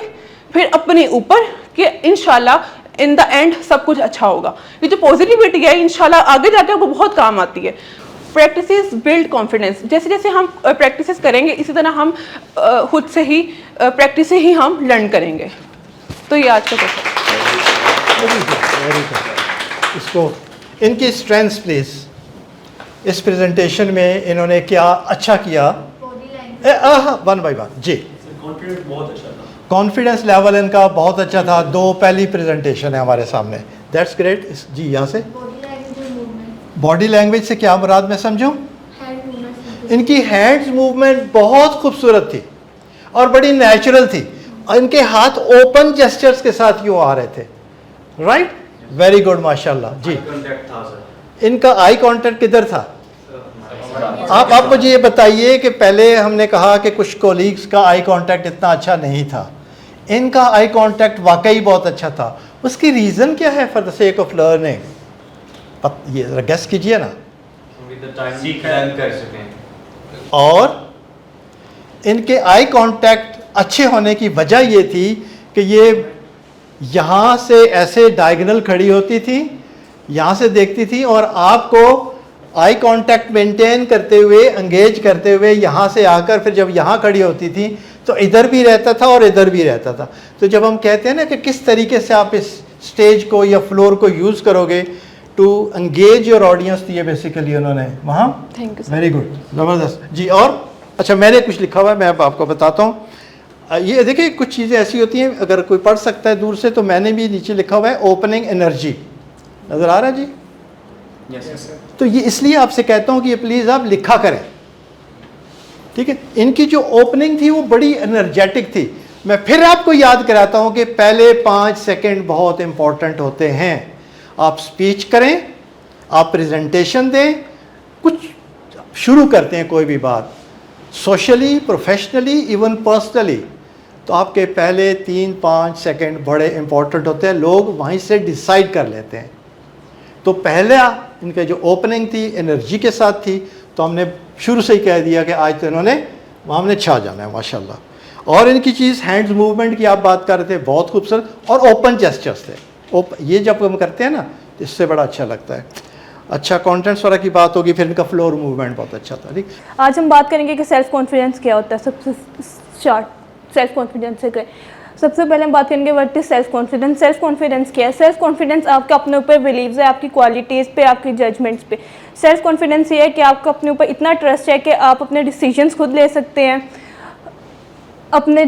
फिर अपने ऊपर कि इंशाल्लाह इन द एंड सब कुछ अच्छा होगा। ये जो पॉजिटिविटी है इंशाल्लाह आगे जाके आपको बहुत काम आती है। Practices build confidence. जैसे जैसे हम प्रैक्टिसेस करेंगे इसी तरह हम खुद से ही प्रैक्टिस से ही हम लर्न करेंगे। तो ये आज का क्वेश्चन। Very good. इसको इनकी स्ट्रेंथ्स प्लीज। इस प्रेजेंटेशन में इन्होंने क्या अच्छा किया, वन बाय वन जी। कॉन्फिडेंस बहुत अच्छा था, कॉन्फिडेंस लेवल इनका बहुत अच्छा था। दो पहली प्रेजेंटेशन है हमारे सामने, दैट्स ग्रेट जी। यहाँ से बॉडी लैंग्वेज से क्या मुराद मैं समझूं? इनकी हैंड्स मूवमेंट बहुत खूबसूरत थी और बड़ी नेचुरल थी। इनके हाथ ओपन जेस्चर्स के साथ यूँ आ रहे थे, राइट? वेरी गुड, माशाल्लाह जी। इनका आई कांटेक्ट किधर था? आप मुझे ये बताइए कि पहले हमने कहा कि कुछ कोलीग्स का आई कांटेक्ट इतना अच्छा नहीं था, इनका आई कांटेक्ट वाकई बहुत अच्छा था। उसकी रीज़न क्या है? For the sake of learning ये जरा गेस कीजिए ना। और इनके आई कांटेक्ट अच्छे होने की वजह ये थी कि ये यहाँ से ऐसे डायगोनल खड़ी होती थी, यहाँ से देखती थी और आपको आई कांटेक्ट मेंटेन करते हुए, एंगेज करते हुए यहाँ से आकर फिर जब यहाँ खड़ी होती थी तो इधर भी रहता था और इधर भी रहता था। तो जब हम कहते हैं ना कि किस तरीके से आप इस स्टेज को या फ्लोर को यूज़ करोगे टू एंगेज योर ऑडियंस, तो ये बेसिकली उन्होंने वहाँ। Thank you. वेरी गुड, ज़बरदस्त जी। और अच्छा, मैंने कुछ लिखा हुआ है, मैं अब आपको बताता हूँ। ये देखिए कुछ चीज़ें ऐसी होती हैं, अगर कोई पढ़ सकता है दूर से, तो मैंने भी नीचे लिखा हुआ है ओपनिंग एनर्जी। नज़र आ रहा है जी? यस। तो ये इसलिए आपसे कहता हूँ कि ये प्लीज़ आप लिखा करें, ठीक है। इनकी जो ओपनिंग थी वो बड़ी एनर्जेटिक थी। मैं फिर आपको याद कराता हूँ कि पहले 5 सेकंड बहुत इंपॉर्टेंट होते हैं। आप स्पीच करें, आप प्रेजेंटेशन दें, कुछ शुरू करते हैं कोई भी बात, सोशली, प्रोफेशनली, इवन पर्सनली, तो आपके पहले 3-5 सेकंड बड़े इंपॉर्टेंट होते हैं। लोग वहीं से डिसाइड कर लेते हैं। तो पहले इनके जो ओपनिंग थी एनर्जी के साथ थी, तो हमने शुरू से ही कह दिया कि आज तो इन्होंने वहाँ हमने छा जाना है माशाल्लाह। और इनकी चीज़ हैंड्स मूवमेंट की आप बात कर रहे थे, बहुत खूबसूरत, और ओपन जेस्चर्स थे। ये जब हम करते हैं ना तो इससे बड़ा अच्छा लगता है। अच्छा, कॉन्टेंट्स वाला की बात होगी, फिर इनका फ्लोर मूवमेंट बहुत अच्छा था। ठीक, आज हम बात करेंगे कि सेल्फ कॉन्फिडेंस क्या होता है। सबसे स्टार्ट सेल्फ कॉन्फिडेंस से करें। सबसे पहले हम बात करेंगे what is self confidence. Self confidence क्या है? सेल्फ कॉन्फिडेंस आपका अपने ऊपर बिलीव्स है, आपकी क्वालिटीज़ पे, आपकी जजमेंट्स पे। सेल्फ कॉन्फिडेंस ये है कि आपको अपने ऊपर इतना ट्रस्ट है कि आप अपने डिसीजंस खुद ले सकते हैं, अपने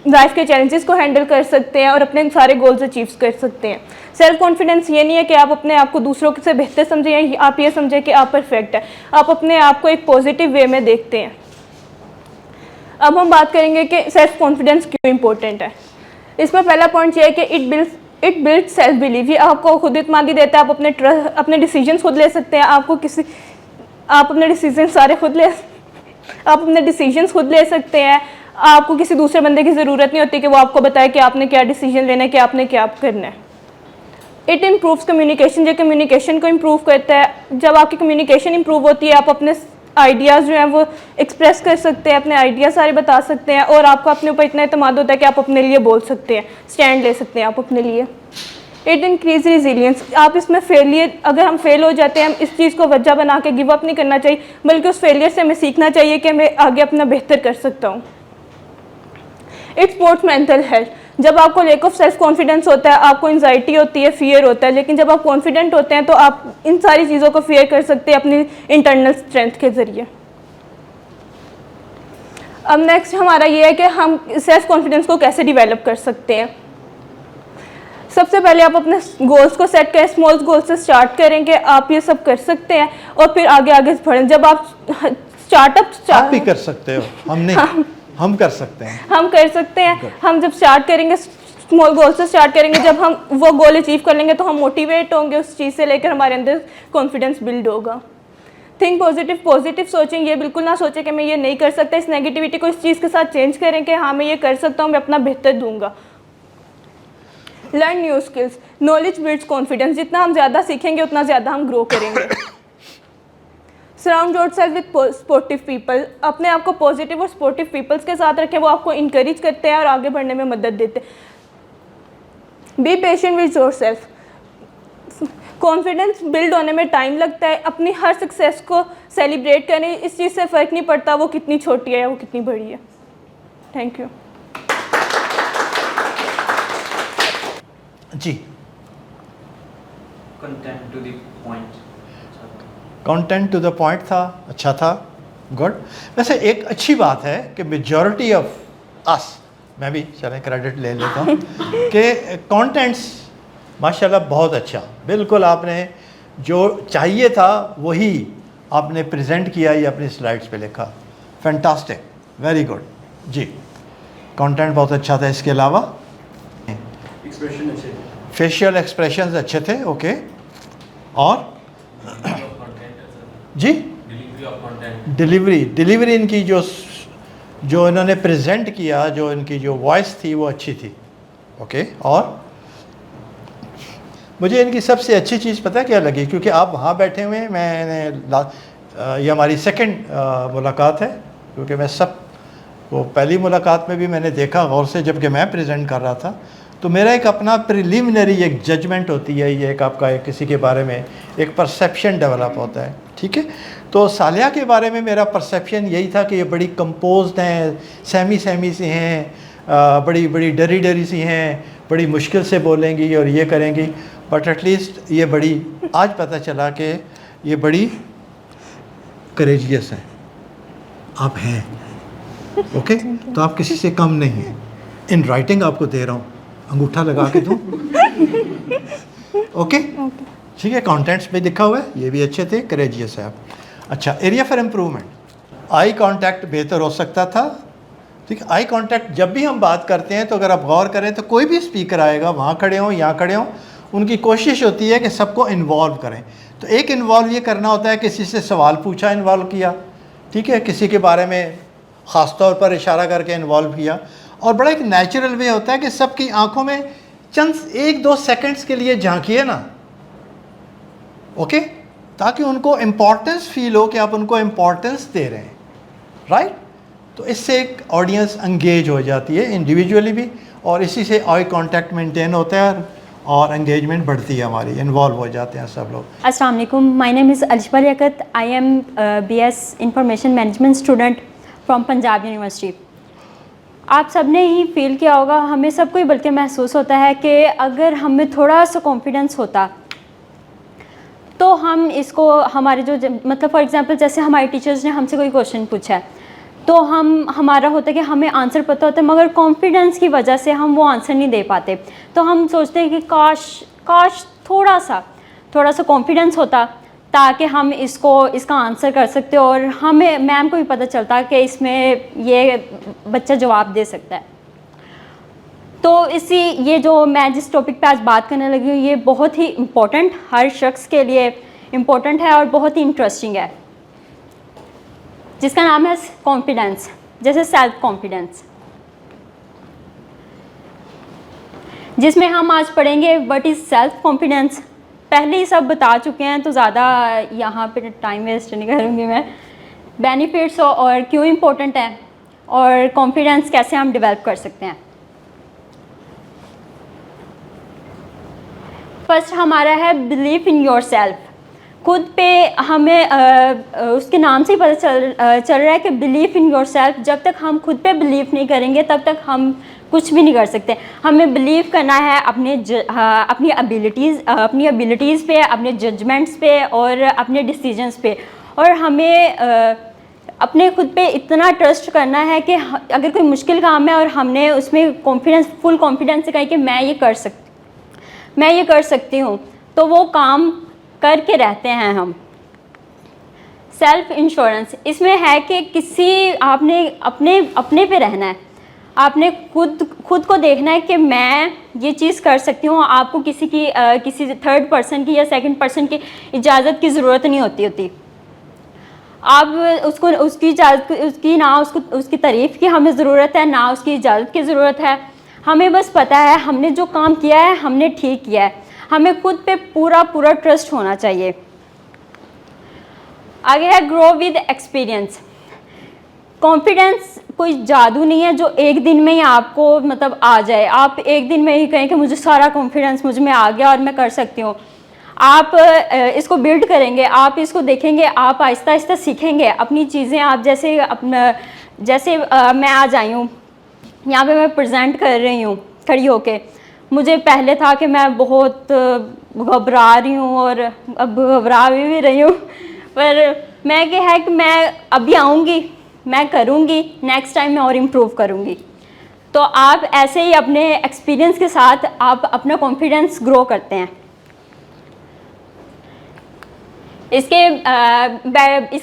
लाइफ के चैलेंजेस को हैंडल कर सकते हैं और अपने सारे गोल्स अचीव कर सकते हैं। सेल्फ कॉन्फिडेंस ये नहीं है कि आप अपने आप को दूसरों से बेहतर समझें या आप ये समझें कि आप परफेक्ट हैं। आप अपने आप को एक पॉजिटिव वे में देखते हैं। अब हम बात करेंगे कि सेल्फ कॉन्फिडेंस क्यों इम्पोर्टेंट है। इसमें पहला पॉइंट ये है कि इट बिल्ड सेल्फ बिलीव। ये आपको खुद इत्मीनान देता है। आप अपने डिसीजंस खुद ले सकते हैं। आप अपने डिसीजंस खुद ले सकते हैं। आपको किसी दूसरे बंदे की ज़रूरत नहीं होती कि वो आपको बताए कि आपने क्या डिसीजन लेना है, कि आपने क्या करना है। It improves communication. ये कम्युनिकेशन को इम्प्रूव करता है। जब आपकी कम्युनिकेशन इम्प्रूव होती है, आप अपने आइडियाज़ जो हैं वो एक्सप्रेस कर सकते हैं, अपने आइडिया सारे बता सकते हैं और आपको अपने ऊपर इतना एतमाद होता है कि आप अपने लिए बोल सकते हैं, स्टैंड ले सकते हैं आप अपने लिए। It increase resilience. आप इसमें फेलियर, अगर हम फेल हो जाते हैं, हम इस चीज़ को वजह बना के गिव अप नहीं करना चाहिए, बल्कि उस फेलियर से हमें सीखना चाहिए कि मैं आगे अपना बेहतर कर सकता हूँ। It supports mental health. जब आपको लैक ऑफ सेल्फ कॉन्फिडेंस होता है, आपको एंजाइटी होती है, फियर होता है, लेकिन जब आप कॉन्फिडेंट होते हैं तो आप इन सारी चीज़ों को फेयर कर सकते हैं अपनी इंटरनल स्ट्रेंथ के ज़रिए। अब नेक्स्ट हमारा ये है कि हम सेल्फ कॉन्फिडेंस को कैसे डेवलप कर सकते हैं। सबसे पहले आप अपने गोल्स को सेट करें। स्मॉल गोल से स्टार्ट करें कि आप ये सब कर सकते हैं और फिर आगे आगे बढ़ें। जब आप आप भी कर सकते हो, हम नहीं, हम कर सकते हैं। हम कर सकते हैं। हम जब स्टार्ट करेंगे, स्मॉल गोल से स्टार्ट करेंगे, जब हम वो गोल अचीव कर लेंगे तो हम मोटिवेट होंगे उस चीज़ से लेकर, हमारे अंदर कॉन्फिडेंस बिल्ड होगा। Think positive. पॉजिटिव सोचें। ये बिल्कुल ना सोचें कि मैं ये नहीं कर सकता। इस नेगेटिविटी को इस चीज़ के साथ चेंज करें कि हाँ मैं ये कर सकता हूँ, मैं अपना बेहतर दूंगा। Learn new skills. Knowledge builds confidence. जितना हम ज़्यादा सीखेंगे उतना ज़्यादा हम ग्रो करेंगे। Surround yourself with sportive people. अपने आप को पॉजिटिव और स्पोर्टिव पीपल्स के साथ रखें। वो आपको इंकरेज करते हैं और आगे बढ़ने में मदद देते हैं। Be patient with yourself. Confidence build होने में टाइम लगता है। अपनी हर सक्सेस को सेलिब्रेट करें। इस चीज़ से फ़र्क नहीं पड़ता वो कितनी छोटी है या वो कितनी बड़ी है। Thank you. Ji, content to the point. Content to the point था, अच्छा था, गुड। वैसे एक अच्छी बात है कि मेजॉरिटी ऑफ अस, मैं भी चलें क्रेडिट ले लेता हूँ कि कंटेंट्स माशाल्लाह बहुत अच्छा, बिल्कुल आपने जो चाहिए था वही आपने प्रेजेंट किया या अपनी स्लाइड्स पे लिखा। फैंटास्टिक, वेरी गुड जी। कंटेंट बहुत अच्छा था। इसके अलावा एक्सप्रेशन अच्छे थे, फेशियल एक्सप्रेशंस अच्छे थे, ओके। और जी डिलीवरी इनकी जो इन्होंने प्रेजेंट किया, जो इनकी जो वॉइस थी वो अच्छी थी, ओके। और मुझे इनकी सबसे अच्छी चीज़ पता है क्या लगी, क्योंकि आप वहाँ बैठे हुए हैं, मैंने ये हमारी सेकंड मुलाकात है, क्योंकि मैं सब वो पहली मुलाकात में भी मैंने देखा गौर से जबकि मैं प्रेजेंट कर रहा था, तो मेरा एक अपना प्रिलिमिनरी एक जजमेंट होती है, ये एक आपका एक किसी के बारे में एक परसेप्शन डेवलप होता है, ठीक है। तो सालिया के बारे में मेरा परसेप्शन यही था कि ये बड़ी कंपोज्ड हैं, सहमी सी हैं, बड़ी बड़ी डरी सी हैं, बड़ी मुश्किल से बोलेंगी और ये करेंगी, बट एटलीस्ट ये बड़ी, आज पता चला कि ये बड़ी करेजियस हैं। आप हैं, ओके। तो आप किसी से कम नहीं हैं। इन राइटिंग आपको दे रहा हूँ, अंगूठा लगा के दूँ, ओके ठीक है। कॉन्टेंट्स में लिखा हुआ है, ये भी अच्छे थे, करेजियस है आप। अच्छा, area for improvement, eye contact बेहतर हो सकता था, ठीक है। आई कांटेक्ट जब भी हम बात करते हैं तो अगर आप गौर करें तो कोई भी स्पीकर आएगा, वहाँ खड़े हों यहाँ खड़े हों, उनकी कोशिश होती है कि सबको इन्वॉल्व करें। तो एक इन्वॉल्व ये करना होता है, किसी से सवाल पूछा, इन्वॉल्व किया, ठीक है, किसी के बारे में ख़ास तौर पर इशारा करके इन्वॉल्व किया, और बड़ा एक नेचुरल वे होता है कि सबकी आंखों में चंद 1-2 सेकंड्स के लिए झांकिए ना, ओके, ताकि उनको इम्पोर्टेंस फील हो कि आप उनको इम्पोर्टेंस दे रहे हैं, राइट। तो इससे एक ऑडियंस एंगेज हो जाती है इंडिविजुअली भी, और इसी से आई कांटेक्ट मेंटेन होता है और एंगेजमेंट बढ़ती है हमारी, इन्वॉल्व हो जाते हैं सब लोग। अस्सलाम वालेकुम, my name is Alisha Liaquat, I am BS information management student from Punjab university. आप सब ने ही फील किया होगा, हमें सबको ही बल्कि महसूस होता है कि अगर हमें थोड़ा सा कॉन्फिडेंस होता तो हम इसको हमारे जो मतलब फॉर एग्जांपल जैसे हमारे टीचर्स ने हमसे कोई क्वेश्चन पूछा है तो हमारा होता है कि हमें आंसर पता होता है, मगर कॉन्फिडेंस की वजह से हम वो आंसर नहीं दे पाते। तो हम सोचते हैं कि काश थोड़ा सा कॉन्फिडेंस होता ताकि हम इसका आंसर कर सकते, और हमें मैम को भी पता चलता कि इसमें ये बच्चा जवाब दे सकता है। तो ये जो मैं जिस टॉपिक पे आज बात करने लगी हूँ, ये बहुत ही इम्पोर्टेंट, हर शख्स के लिए इम्पोर्टेंट है और बहुत ही इंटरेस्टिंग है, जिसका नाम है कॉन्फिडेंस, जैसे सेल्फ कॉन्फिडेंस, जिसमें हम आज पढ़ेंगे व्हाट इज़ सेल्फ कॉन्फिडेंस। पहले ही सब बता चुके हैं तो ज़्यादा यहाँ पे टाइम वेस्ट नहीं करूँगी मैं। बेनिफिट्स और क्यों इम्पोर्टेंट है, और कॉन्फिडेंस कैसे हम डेवलप कर सकते हैं। फर्स्ट हमारा है बिलीफ इन योर सेल्फ। खुद पे हमें उसके नाम से ही पता चल रहा है कि बिलीफ इन योर सेल्फ। जब तक हम खुद पे बिलीव नहीं करेंगे तब तक हम कुछ भी नहीं कर सकते। हमें बिलीव करना है अपनी एबिलिटीज़ पे, अपने जजमेंट्स पे और अपने डिसीजंस पे, और हमें अपने खुद पे इतना ट्रस्ट करना है कि अगर कोई मुश्किल काम है और हमने उसमें फुल कॉन्फिडेंस से कहा कि मैं ये कर सकती हूँ, तो वो काम करके रहते हैं हम। सेल्फ इंश्योरेंस इसमें है कि आपने अपने पे रहना है, आपने खुद को देखना है कि मैं ये चीज़ कर सकती हूँ। आपको किसी थर्ड पर्सन की या सेकंड पर्सन की इजाज़त की ज़रूरत नहीं होती। आप उसकी तारीफ़ की हमें ज़रूरत है, ना उसकी इजाज़त की ज़रूरत है। हमें बस पता है हमने जो काम किया है हमने ठीक किया है। हमें खुद पे पूरा ट्रस्ट होना चाहिए। आगे है ग्रो विद एक्सपीरियंस। कॉन्फिडेंस कोई जादू नहीं है जो एक दिन में ही आपको मतलब आ जाए। आप एक दिन में ही कहें कि मुझे सारा कॉन्फिडेंस मुझ में आ गया और मैं कर सकती हूँ। आप इसको बिल्ड करेंगे, आप इसको देखेंगे, आप आहिस्ता आहिस्ता सीखेंगे अपनी चीज़ें। आप जैसे मैं आज आई हूँ यहाँ पे, मैं प्रेजेंट कर रही हूँ खड़ी होके। मुझे पहले था कि मैं बहुत घबरा रही हूँ और अब घबरा भी रही हूँ, पर मैं क्या है कि मैं अभी आऊँगी, मैं करूँगी, नेक्स्ट टाइम मैं और इम्प्रूव करूँगी। तो आप ऐसे ही अपने एक्सपीरियंस के साथ आप अपना कॉन्फिडेंस ग्रो करते हैं। इसके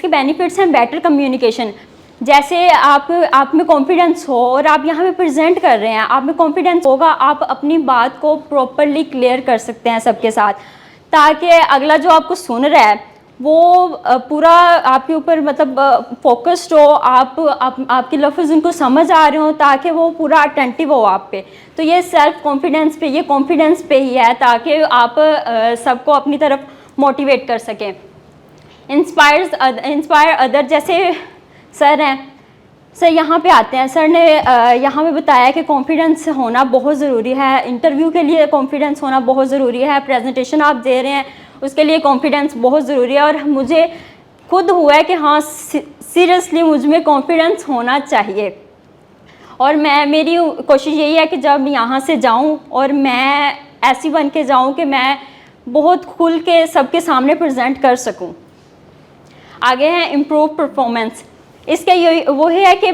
बेनिफिट्स हैं बेटर कम्युनिकेशन। जैसे आप में कॉन्फिडेंस हो और आप यहाँ पे प्रेजेंट कर रहे हैं, आप में कॉन्फिडेंस होगा, आप अपनी बात को प्रॉपरली क्लियर कर सकते हैं सबके साथ, ताकि अगला जो आपको सुन रहा है वो पूरा आपके ऊपर मतलब फोकस्ड हो, आपके लफ्ज़ उनको समझ आ रहे हो, ताकि वो पूरा अटेंटिव हो आप पे। तो ये सेल्फ कॉन्फिडेंस पे, ये कॉन्फिडेंस पे ही है, ताकि आप सबको अपनी तरफ मोटिवेट कर सकें। इंस्पायर अदर, जैसे सर हैं, सर यहाँ पे आते हैं, सर ने यहाँ पे बताया कि कॉन्फिडेंस होना बहुत ज़रूरी है। इंटरव्यू के लिए कॉन्फिडेंस होना बहुत ज़रूरी है, प्रेजेंटेशन आप दे रहे हैं उसके लिए कॉन्फिडेंस बहुत ज़रूरी है। और मुझे खुद हुआ है कि हाँ सीरियसली मुझ में कॉन्फिडेंस होना चाहिए, और मेरी कोशिश यही है कि जब यहाँ से जाऊँ और मैं ऐसी बन के जाऊँ कि मैं बहुत खुल के सबके सामने प्रेजेंट कर सकूँ। आगे है इम्प्रूव परफॉर्मेंस। इसका वही है कि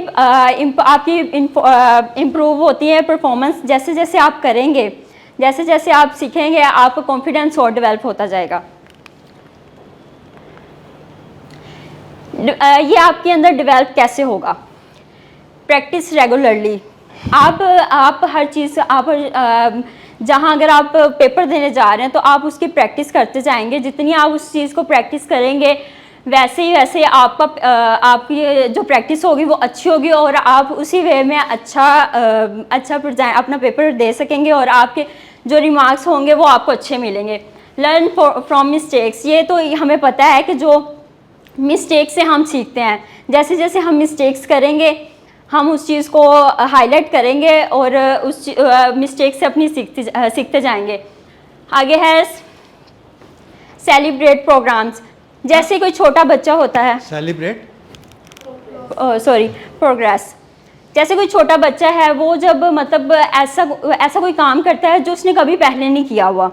आपकी इम्प्रूव होती है परफॉर्मेंस जैसे जैसे आप करेंगे, जैसे जैसे आप सीखेंगे, आपका कॉन्फिडेंस और डेवलप होता जाएगा। ये आपके अंदर डेवलप कैसे होगा? Practice regularly. आप हर चीज़ जहाँ अगर आप पेपर देने जा रहे हैं तो आप उसकी प्रैक्टिस करते जाएंगे। जितनी आप उस चीज़ को प्रैक्टिस करेंगे वैसे आपकी जो प्रैक्टिस होगी वो अच्छी होगी, और आप उसी वे में अच्छा अपना पेपर दे सकेंगे, और आपके जो रिमार्क्स होंगे वो आपको अच्छे मिलेंगे। Learn from mistakes. ये तो हमें पता है कि जो मिस्टेक से हम सीखते हैं, जैसे जैसे हम मिस्टेक्स करेंगे हम उस चीज़ को हाईलाइट करेंगे और उस मिस्टेक से अपनी सीखते जाएंगे। आगे है सेलिब्रेट प्रोग्राम्स। जैसे कोई छोटा बच्चा होता है, प्रोग्रेस। जैसे कोई छोटा बच्चा है, वो जब मतलब ऐसा कोई काम करता है जो उसने कभी पहले नहीं किया हुआ,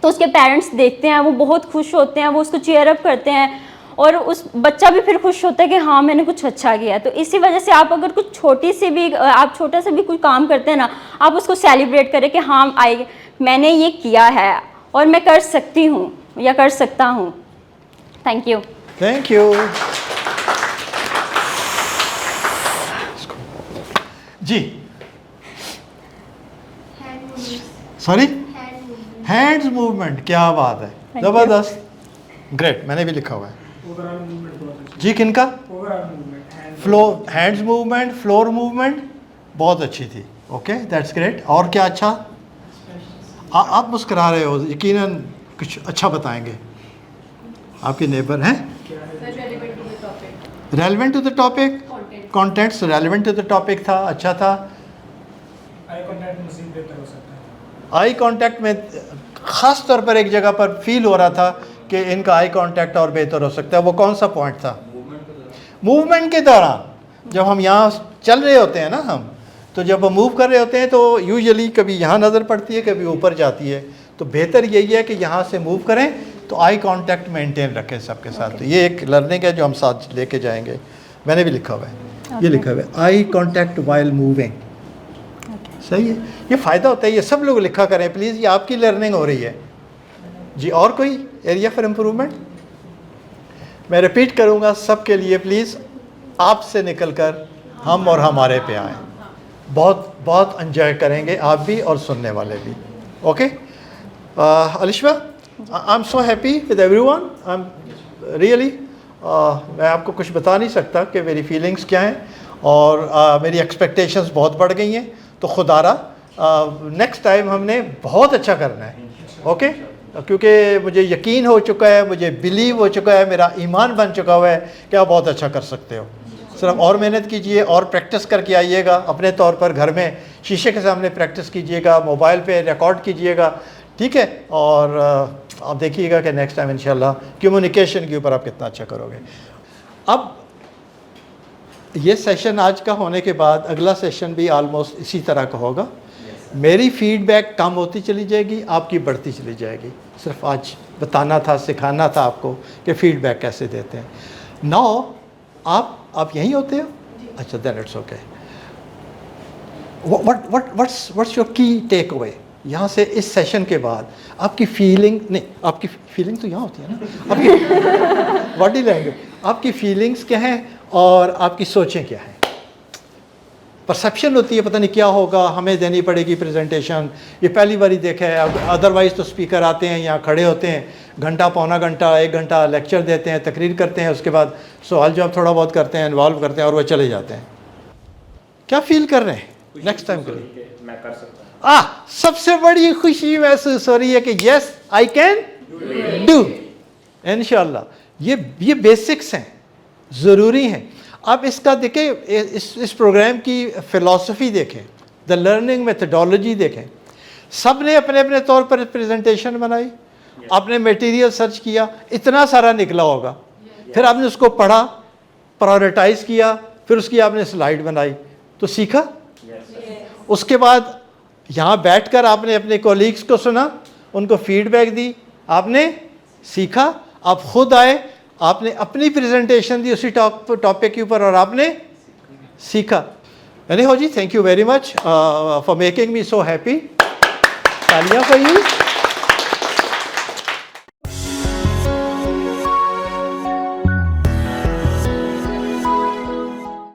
तो उसके पेरेंट्स देखते हैं, वो बहुत खुश होते हैं, वो उसको चीयर अप करते हैं और उस बच्चा भी फिर खुश होता है कि हाँ मैंने कुछ अच्छा किया। तो इसी वजह से आप अगर कुछ छोटी सी भी आप छोटा सा भी कोई काम करते हैं ना, आप उसको सेलिब्रेट करें कि हाँ मैंने ये किया है और मैं कर सकती हूँ या कर सकता हूँ। Thank you. थैंक यू जी। सॉरी, हैंड्स मूवमेंट, क्या बात है, जबरदस्त, ग्रेट, मैंने भी लिखा हुआ है जी। किनका? Flow, hands movement, floor movement बहुत अच्छी थी। Okay, that's great. और क्या अच्छा? आप मुस्कुरा रहे हो, यकीनन कुछ अच्छा बताएंगे। आपके नेबर हैं? Relevant to the topic, contents relevant to the topic था, अच्छा था। आई कांटेक्ट में ख़ास तौर पर एक जगह पर फील हो रहा था कि इनका आई कांटेक्ट और बेहतर हो सकता है। वो कौन सा पॉइंट था? मूवमेंट के दौरान जब हम यहाँ चल रहे होते हैं ना, हम तो जब हम मूव कर रहे होते हैं तो यूजुअली कभी यहाँ नज़र पड़ती है, कभी ऊपर जाती है। तो बेहतर यही है कि यहाँ से मूव करें तो आई कांटेक्ट मेंटेन रखें सबके साथ। तो ये एक लर्निंग है जो हम साथ लेके जाएंगे। मैंने भी लिखा हुआ है, ये लिखा हुआ है, आई कांटेक्ट वाइल मूविंग। सही है, ये फ़ायदा होता है, ये सब लोग लिखा करें प्लीज़, ये आपकी लर्निंग हो रही है जी। और कोई एरिया फॉर इम्प्रूवमेंट? मैं रिपीट करूँगा सबके लिए, प्लीज़ आपसे निकलकर हम और हमारे पे आए, बहुत बहुत एंजॉय करेंगे आप भी और सुनने वाले भी। Okay Alisha, I am so happy with everyone, I am really, मैं आपको कुछ बता नहीं सकता कि मेरी फीलिंग्स क्या हैं, और मेरी एक्सपेक्टेशंस बहुत बढ़ गई हैं। तो खुदारा नेक्स्ट टाइम हमने बहुत अच्छा करना है। ओके, क्योंकि मुझे यकीन हो चुका है, मुझे बिलीव हो चुका है, मेरा ईमान बन चुका हुआ है कि आप बहुत अच्छा कर सकते हो। सिर्फ और मेहनत कीजिए और प्रैक्टिस करके आइएगा अपने तौर पर, घर में शीशे के सामने प्रैक्टिस कीजिएगा, मोबाइल पे रिकॉर्ड कीजिएगा, ठीक है। और आप देखिएगा कि नेक्स्ट टाइम इंशाल्लाह कम्युनिकेशन के ऊपर आप कितना अच्छा करोगे। अब ये सेशन आज का होने के बाद अगला सेशन भी आलमोस्ट इसी तरह का होगा। मेरी फीडबैक कम होती चली जाएगी, आपकी बढ़ती चली जाएगी। सिर्फ आज बताना था, सिखाना था आपको कि फीडबैक कैसे देते हैं। नाउ आप यहीं होते हो? अच्छा, then it's okay. What's your key takeaway यहाँ से इस सेशन के बाद? आपकी फीलिंग नहीं, आपकी फीलिंग तो यहाँ होती है ना, आपकी बॉडी लैंग्वेज, आपकी फीलिंग्स क्या हैं और आपकी सोचें क्या हैं? परसेप्शन होती है, पता नहीं क्या होगा, हमें देनी पड़ेगी प्रेजेंटेशन, ये पहली बार ही देखा है। अदरवाइज़ तो स्पीकर आते हैं, यहाँ खड़े होते हैं, घंटा, पौना घंटा, 1 घंटा लेक्चर देते हैं, तकरीर करते हैं, उसके बाद सवाल जवाब थोड़ा बहुत करते हैं, इन्वॉल्व करते हैं और वो चले जाते हैं। क्या फील कर रहे हैं नेक्स्ट टाइम के लिए? मैं कर सकता हूँ। सबसे बड़ी खुशी महसूस हो रही है कि यस आई कैन डू, इंशाल्लाह। ये बेसिक्स हैं, ज़रूरी हैं। अब इसका देखें, इस प्रोग्राम की फ़िलॉसफी देखें, द लर्निंग मेथडोलॉजी देखें। सब ने अपने अपने तौर पर प्रेजेंटेशन बनाई, आपने मटेरियल सर्च किया, इतना सारा निकला होगा, फिर आपने उसको पढ़ा, प्रायोरिटाइज़ किया, फिर उसकी आपने स्लाइड बनाई, तो सीखा। उसके बाद यहाँ बैठकर आपने अपने कोलीग्स को सुना, उनको फीडबैक दी, आपने सीखा। आप खुद आए, आपने अपनी प्रेजेंटेशन दी उसी टॉपिक के ऊपर और आपने सीखा। यानी हो जी, thank you very much for making me so happy. तालियां फॉर यू।